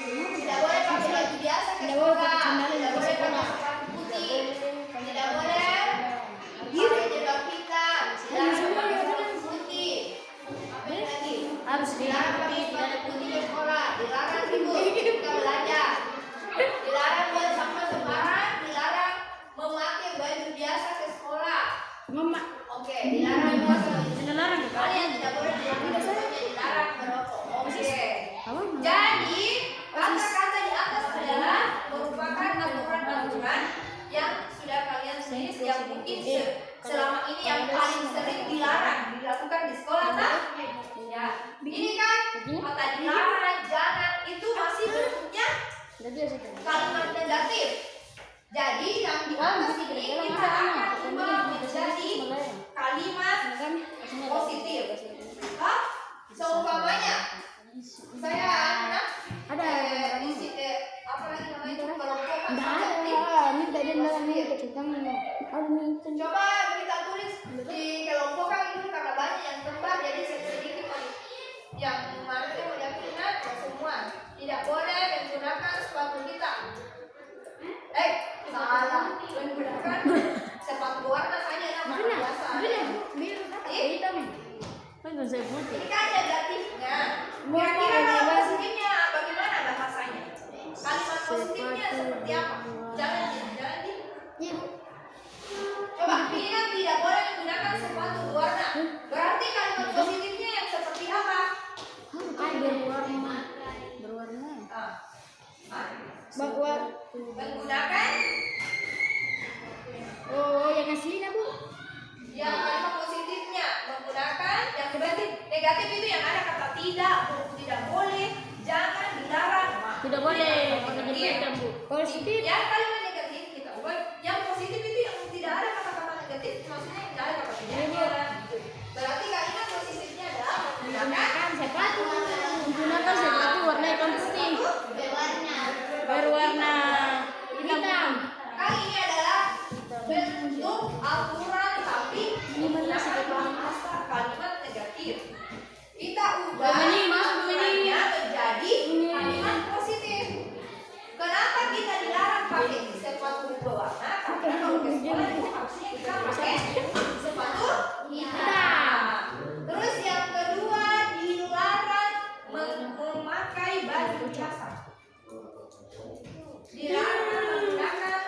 Tidak boleh pakai baju biasa ke sekolah. Tidak boleh pakai sepatu putih. Tidak boleh pakai jilbab hitam. Dilarang pakai sepatu putih. Apa lagi? Harus Dilarang pakai sepatu putih di sekolah. Dilarang ribut ketika belajar. Dilarang buang sampah sembarang. Dilarang memakai baju biasa ke sekolah. Mama, Oke, dilarang buang sampah. dilarang ke Kalian tidak boleh dilarang merokok. Oke. Jadi kata-kata di atas adalah merupakan aturan-aturan yang sudah kalian tulis yang mungkin selama ini yang paling sering dilakukan di sekolah, kan? Ya. Ini kan kata dilarang, jangan itu masih bentuknya kalimat negatif. Jadi yang di atas ini kita akan ubah menjadi kalimat positif. Hah? Seumpamanya saya apa lagi namanya itu kelompokan negatif. Coba kita tulis di kelompokkan itu karena banyak yang tebal jadi sedikit yang mana yang meyakinkan semua tidak boleh menggunakan sepatu hitam. Salah, menggunakan sepatu warna saja nama biasa. Kan nggak saya putih. Ini kan negatifnya. Kira-kira kalau positifnya bagaimana bahasanya? Kalimat positifnya seperti apa? Jangan di. Coba ini kan tidak boleh menggunakan sepatu berwarna. Berarti kalimat positifnya yang seperti apa? Berwarna. Menggunakan Yang aslinya Bu. yang kalimat positifnya menggunakan yang negatif itu yang ada kata tidak boleh, jangan, dilarang. Tidak boleh pakai jilbab hitam Bu. Positif. Yang kalimat negatif kita ubah. Yang positif itu yang tidak ada kata-kata negatif. Maksudnya tidak ada kata tidak. Berarti kalimat positifnya adalah menggunakan sepatu. Menggunakan sepatu warna hitam putih. Berwarna hitam. Kali ini adalah bentuk aturan tapi menggunakan kalimat negatif. Kita ubah aturannya menjadi kalimat positif. Kenapa kita dilarang pakai sepatu berwarna? Karena kalau ke sekolah itu harusnya kita pakai sepatu hitam. Terus yang kedua dilarang memakai baju biasa. Dilarang menggunakan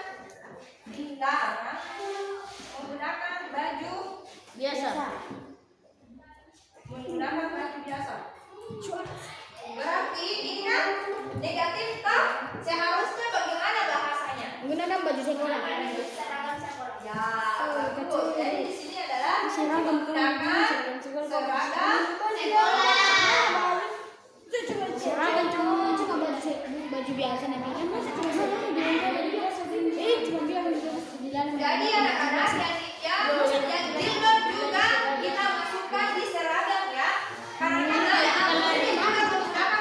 baju Biasa. menggunakan baju biasa. Berarti ini kan negatif toh? Seharusnya bagaimana bahasanya? Menggunakan baju sekolah. Ya, bagus. Jadi di sini adalah menggunakan seragam sekolah. Seragam cuma baju biasa namanya kan masa cuma baju biasa. Cuma dia dilarang. Jadi anak-anak yang jilbab juga kita masukkan di seragam ya. Karena kita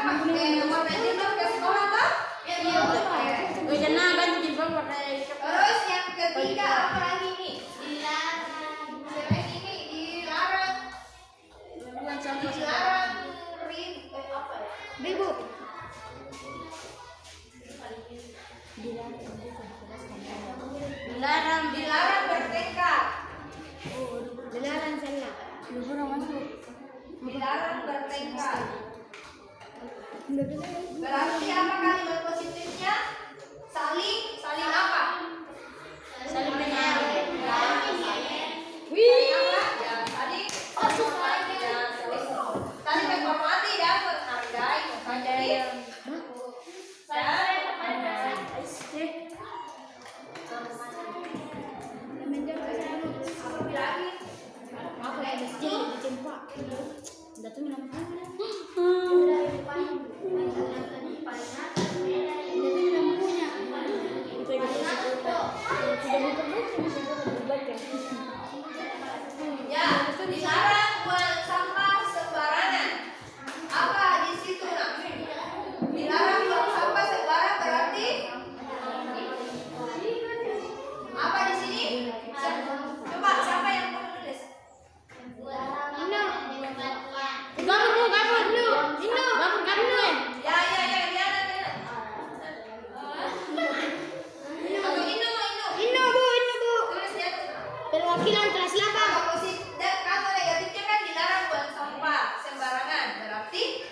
menggunakan warna jilbab ke sekolah toh? Karena kan jilbab warna hitam. Terus yang ketiga apa lagi nih? Selain ini dilarang Ribut. dilarang bertengkar. Dilarang salah. Dilarang bertengkar. Berarti apa kalimat positifnya? Saling apa? Saling menyayangi. Saling menghormati dan menghargai. Datang minum.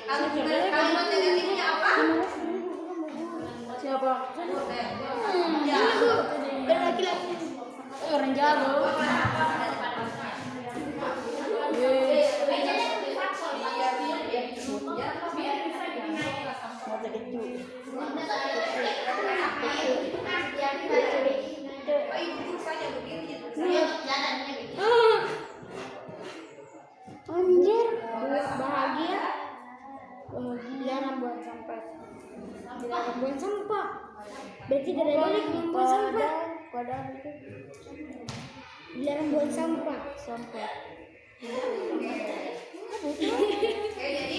Kalimat negatifnya apa? Siapa? Ya. Laki-laki. Orang Jawa. Anjir, bahagia. Dilarang buang sampah. Dilarang buang sampah. Berarti dari balik buang sampah. Dilarang buang sampah. Jadi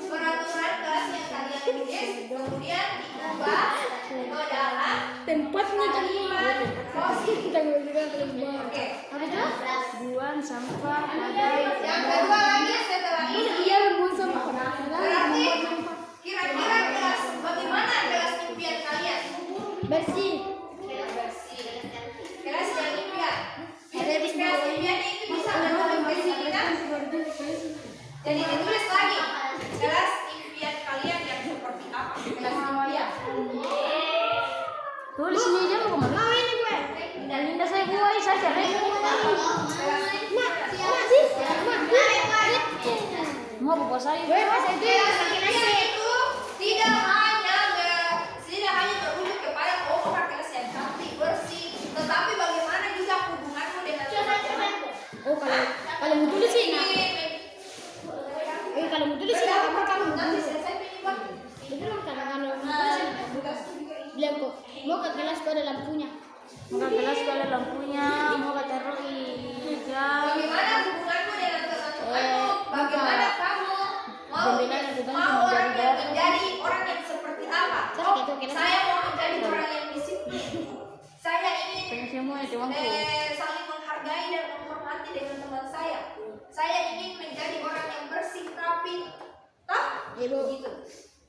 peraturan kelas yang kalian tulis kemudian diubah ke dalam Tempatnya kalimat positif. kita juga keluar. Oke. Apa itu? Buang sampah pada Yang kedua lagi setelah ini dia buang sampah. berarti kira-kira kelas bagaimana kelas impian kalian? Bersih. Kelas yang impian. Jadi kelas impian itu bisa bentuk bersih kan? Jadi ditulis lagi kelas impian kalian yang seperti apa? Kelas impian. Tulis ini aja mau kemana? Mau ini gue. Dan Linda saya cari. Mau buka saya. Kelas impian itu tidak hanya berwujud kepada pokok kelas yang cantik bersih, tetapi bagaimana juga hubunganmu dengan teman-temanmu. Oh kalau mau tulis sih nah. Kalau mau tulis sih apa kamu? Nanti selesai minimal. Betul kalau mau tulis bilang kok mau ke kelas kok ada lampunya. Mau ke kelas kok ada lampunya, mau ke taruh hijau. Bagaimana hubunganmu dengan teman-temanmu? Bagaimana kamu mau orang yang menjadi orang yang seperti apa? Saya mau menjadi orang yang disiplin. Saya ingin saling menghargai dan menghormati dengan teman saya. Saya ingin menjadi orang yang bersih, rapi. Toh? Gitu.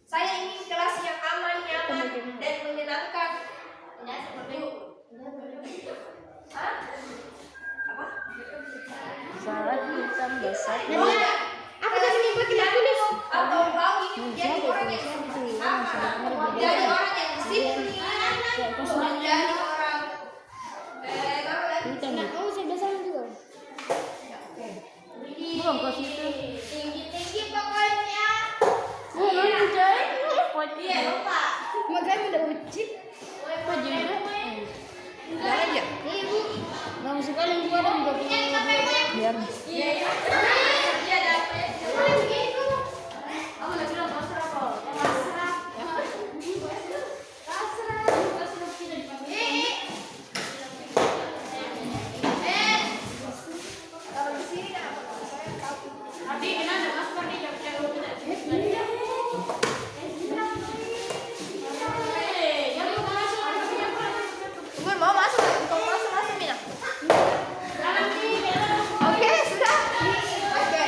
Saya ingin kelas yang aman, nyaman, dan menyenangkan. Ya, seperti itu. Hah? Apa? Saat hitam basah. Apa tadi yang kita tulis? Atau kau ingin menjadi orang yang seperti apa? Menjadi orang yang disiplin, menjadi orang baru lagi. Oh, saya biasa juga. Belum ke situ. Tinggi pokoknya. Oh, nanti coy. Iya, lupa. Makanya udah ucip. Apa juga? Enggak aja. Ibu. Bang sekali gua ada juga punya. Biar. Iya, iya. Iya, dapat. Aku lagi bilang pasrah apa? Pasrah. Kalau di sini kenapa? Tapi kenapa masker di jam-jam mau masuk, masuk Mina. Oke, sudah. Oke.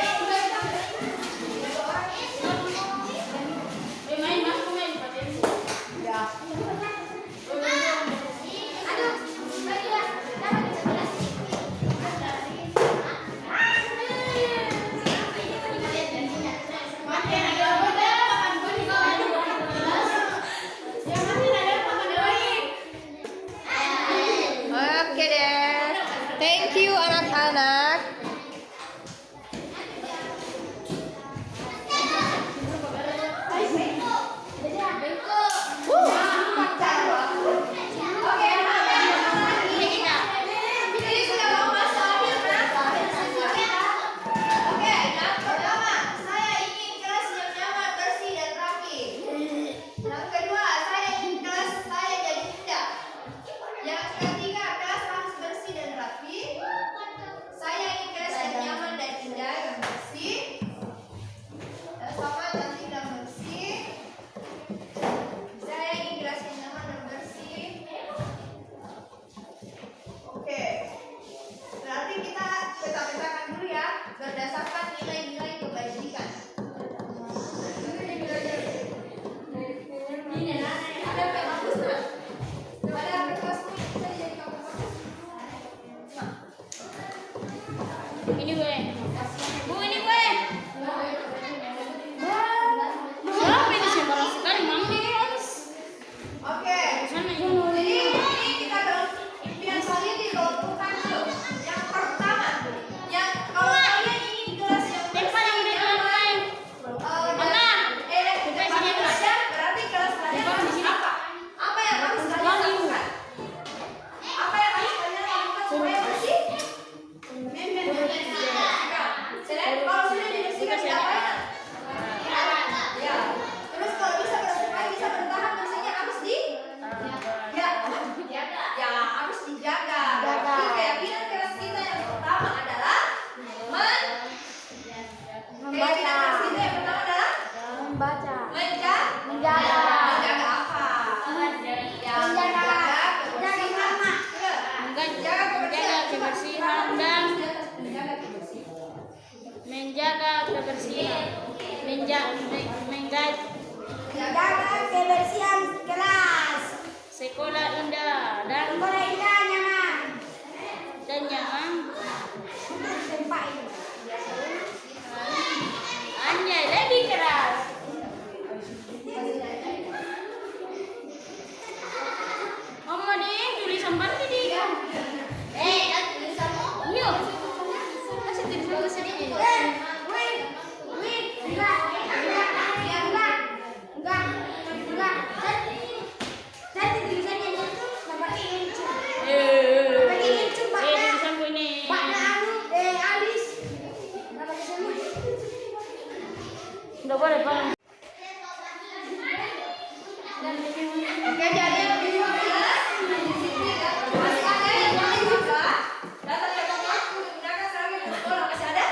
Keyakinan Kristen itu yang pertama adalah Membaca. menjaga Menjaga. menjaga apa? Ya, menjaga kebersihan. Menjaga kebersihan. Kebersihan dan Menjaga kebersihan. menjaga kebersihan. Menjaga kebersihan kelas. Sekolah indah dan Sekolah indah nyaman. nyaman. Untuk tempat ini. Anjay, lebih keras. Mama deh, tulisan baru di. Tulisanmu. Yuk. Kasih tulisan ke sini. Tulisan ini. Nggak boleh, Pak. Oke, jadi yang kedua adalah disiplin ya. Masih ada yang paling juga. Data tepat waktu menggunakan seragam di sekolah masih ada?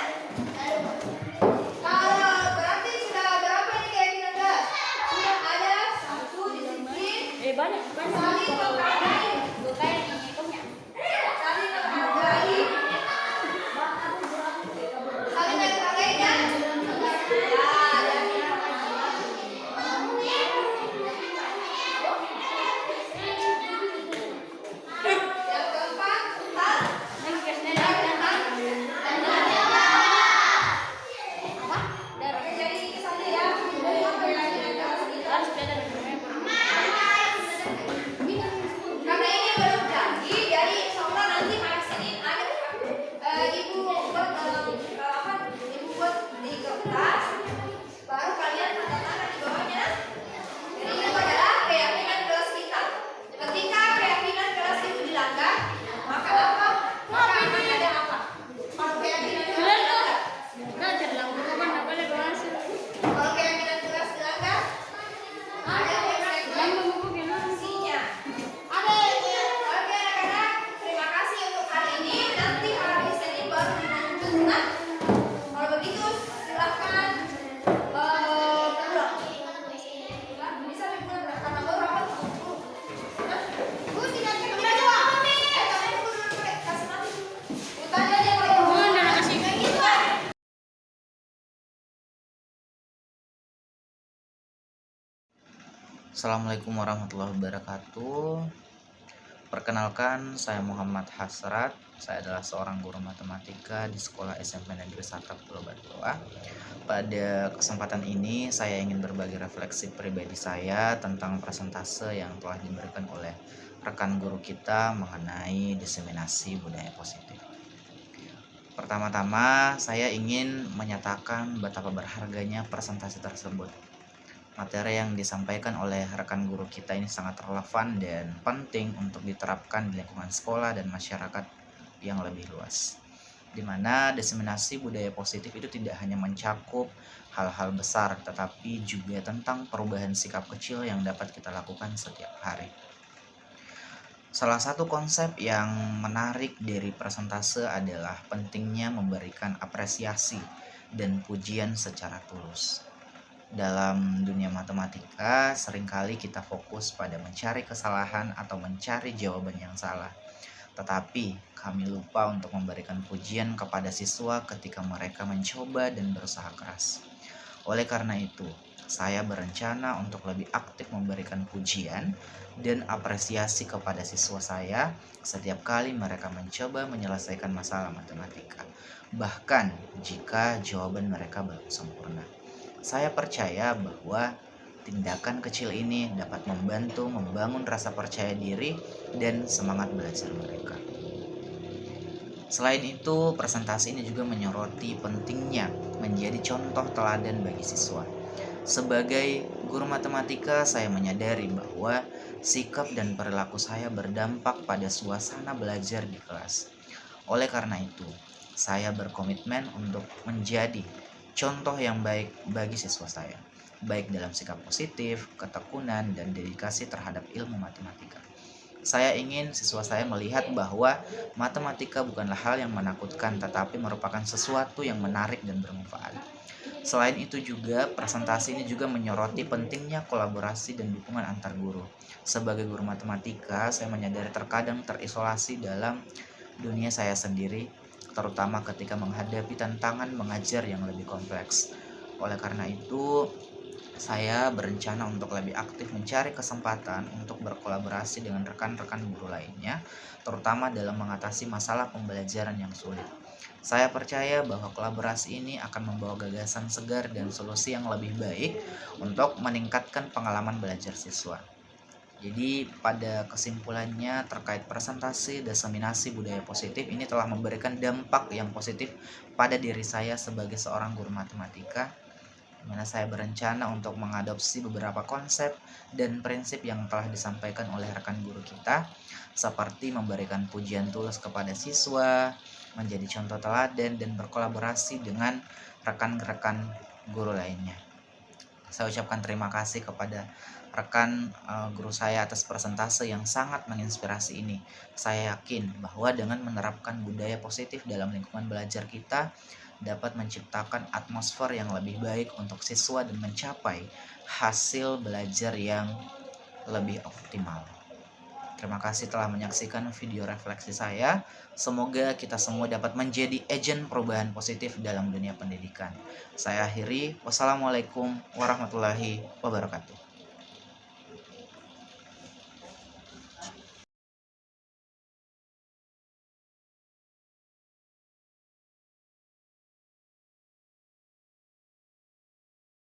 Kalau berarti sudah berapa ini keyakinan kelas? Sudah ada 1 disiplin, Banyak. saling menghargai, saling menghargai, saling menghargai dan yang keempat hal Oke, jadi ini saja ya. Harus beda. Karena ini belum jadi insya Allah nanti hari Senin ada ibu buat ibu buat di kertas, baru kalian tanda tangan di bawahnya. Jadi itu adalah keyakinan kelas kita. Ketika keyakinan kelas itu dilanggar, maka apa? Maka akan ada apa? Kalau keyakinan kelas dilanggar, Belajar lah, bukan nggak boleh bahasa. kalau keyakinan kelas dilanggar, ada konsekuensinya. Oke anak-anak, terima kasih untuk hari ini. Nanti hari Senin baru dilanjutkan. Kalau begitu silahkan pulang. Bisa pulang karena baru rapat. Bu tidak kembali kalian dulu kasih mati. Utanya dia kasih. kayak gitu. Assalamualaikum warahmatullahi wabarakatuh. Perkenalkan, saya Muhammad Hasrat. Saya adalah seorang guru matematika di Sekolah SMP Negeri 1 Pulau Batu. Pada kesempatan ini, saya ingin berbagi refleksi pribadi saya tentang persentase yang telah diberikan oleh rekan guru kita mengenai diseminasi budaya positif. Pertama-tama, saya ingin menyatakan betapa berharganya persentase tersebut. Materi yang disampaikan oleh rekan guru kita ini sangat relevan dan penting untuk diterapkan di lingkungan sekolah dan masyarakat yang lebih luas. Di mana diseminasi budaya positif itu tidak hanya mencakup hal-hal besar, tetapi juga tentang perubahan sikap kecil yang dapat kita lakukan setiap hari. Salah satu konsep yang menarik dari persentase adalah pentingnya memberikan apresiasi dan pujian secara tulus. Dalam dunia matematika, seringkali kita fokus pada mencari kesalahan atau mencari jawaban yang salah. Tetapi, kami lupa untuk memberikan pujian kepada siswa ketika mereka mencoba dan berusaha keras. Oleh karena itu, saya berencana untuk lebih aktif memberikan pujian dan apresiasi kepada siswa saya setiap kali mereka mencoba menyelesaikan masalah matematika. Bahkan jika jawaban mereka belum sempurna. Saya percaya bahwa tindakan kecil ini dapat membantu membangun rasa percaya diri dan semangat belajar mereka. Selain itu, presentasi ini juga menyoroti pentingnya menjadi contoh teladan bagi siswa. Sebagai guru matematika, saya menyadari bahwa sikap dan perilaku saya berdampak pada suasana belajar di kelas. Oleh karena itu, saya berkomitmen untuk menjadi contoh yang baik bagi siswa saya, baik dalam sikap positif, ketekunan, dan dedikasi terhadap ilmu matematika. Saya ingin siswa saya melihat bahwa matematika bukanlah hal yang menakutkan, tetapi merupakan sesuatu yang menarik dan bermanfaat. Selain itu juga, presentasi ini juga menyoroti pentingnya kolaborasi dan dukungan antar guru. Sebagai guru matematika, saya menyadari terkadang terisolasi dalam dunia saya sendiri, terutama ketika menghadapi tantangan mengajar yang lebih kompleks. Oleh karena itu, saya berencana untuk lebih aktif mencari kesempatan untuk berkolaborasi dengan rekan-rekan guru lainnya, terutama dalam mengatasi masalah pembelajaran yang sulit. Saya percaya bahwa kolaborasi ini akan membawa gagasan segar dan solusi yang lebih baik untuk meningkatkan pengalaman belajar siswa. Jadi pada kesimpulannya terkait presentasi diseminasi budaya positif ini telah memberikan dampak yang positif pada diri saya sebagai seorang guru matematika, di mana saya berencana untuk mengadopsi beberapa konsep dan prinsip yang telah disampaikan oleh rekan guru kita, seperti memberikan pujian tulus kepada siswa, menjadi contoh teladan, dan berkolaborasi dengan rekan-rekan guru lainnya. Saya ucapkan terima kasih kepada rekan guru saya atas presentase yang sangat menginspirasi ini. Saya yakin bahwa dengan menerapkan budaya positif dalam lingkungan belajar kita dapat menciptakan atmosfer yang lebih baik untuk siswa dan mencapai hasil belajar yang lebih optimal. Terima kasih telah menyaksikan video refleksi saya. Semoga kita semua dapat menjadi agen perubahan positif dalam dunia pendidikan. Saya akhiri. Wassalamualaikum warahmatullahi wabarakatuh.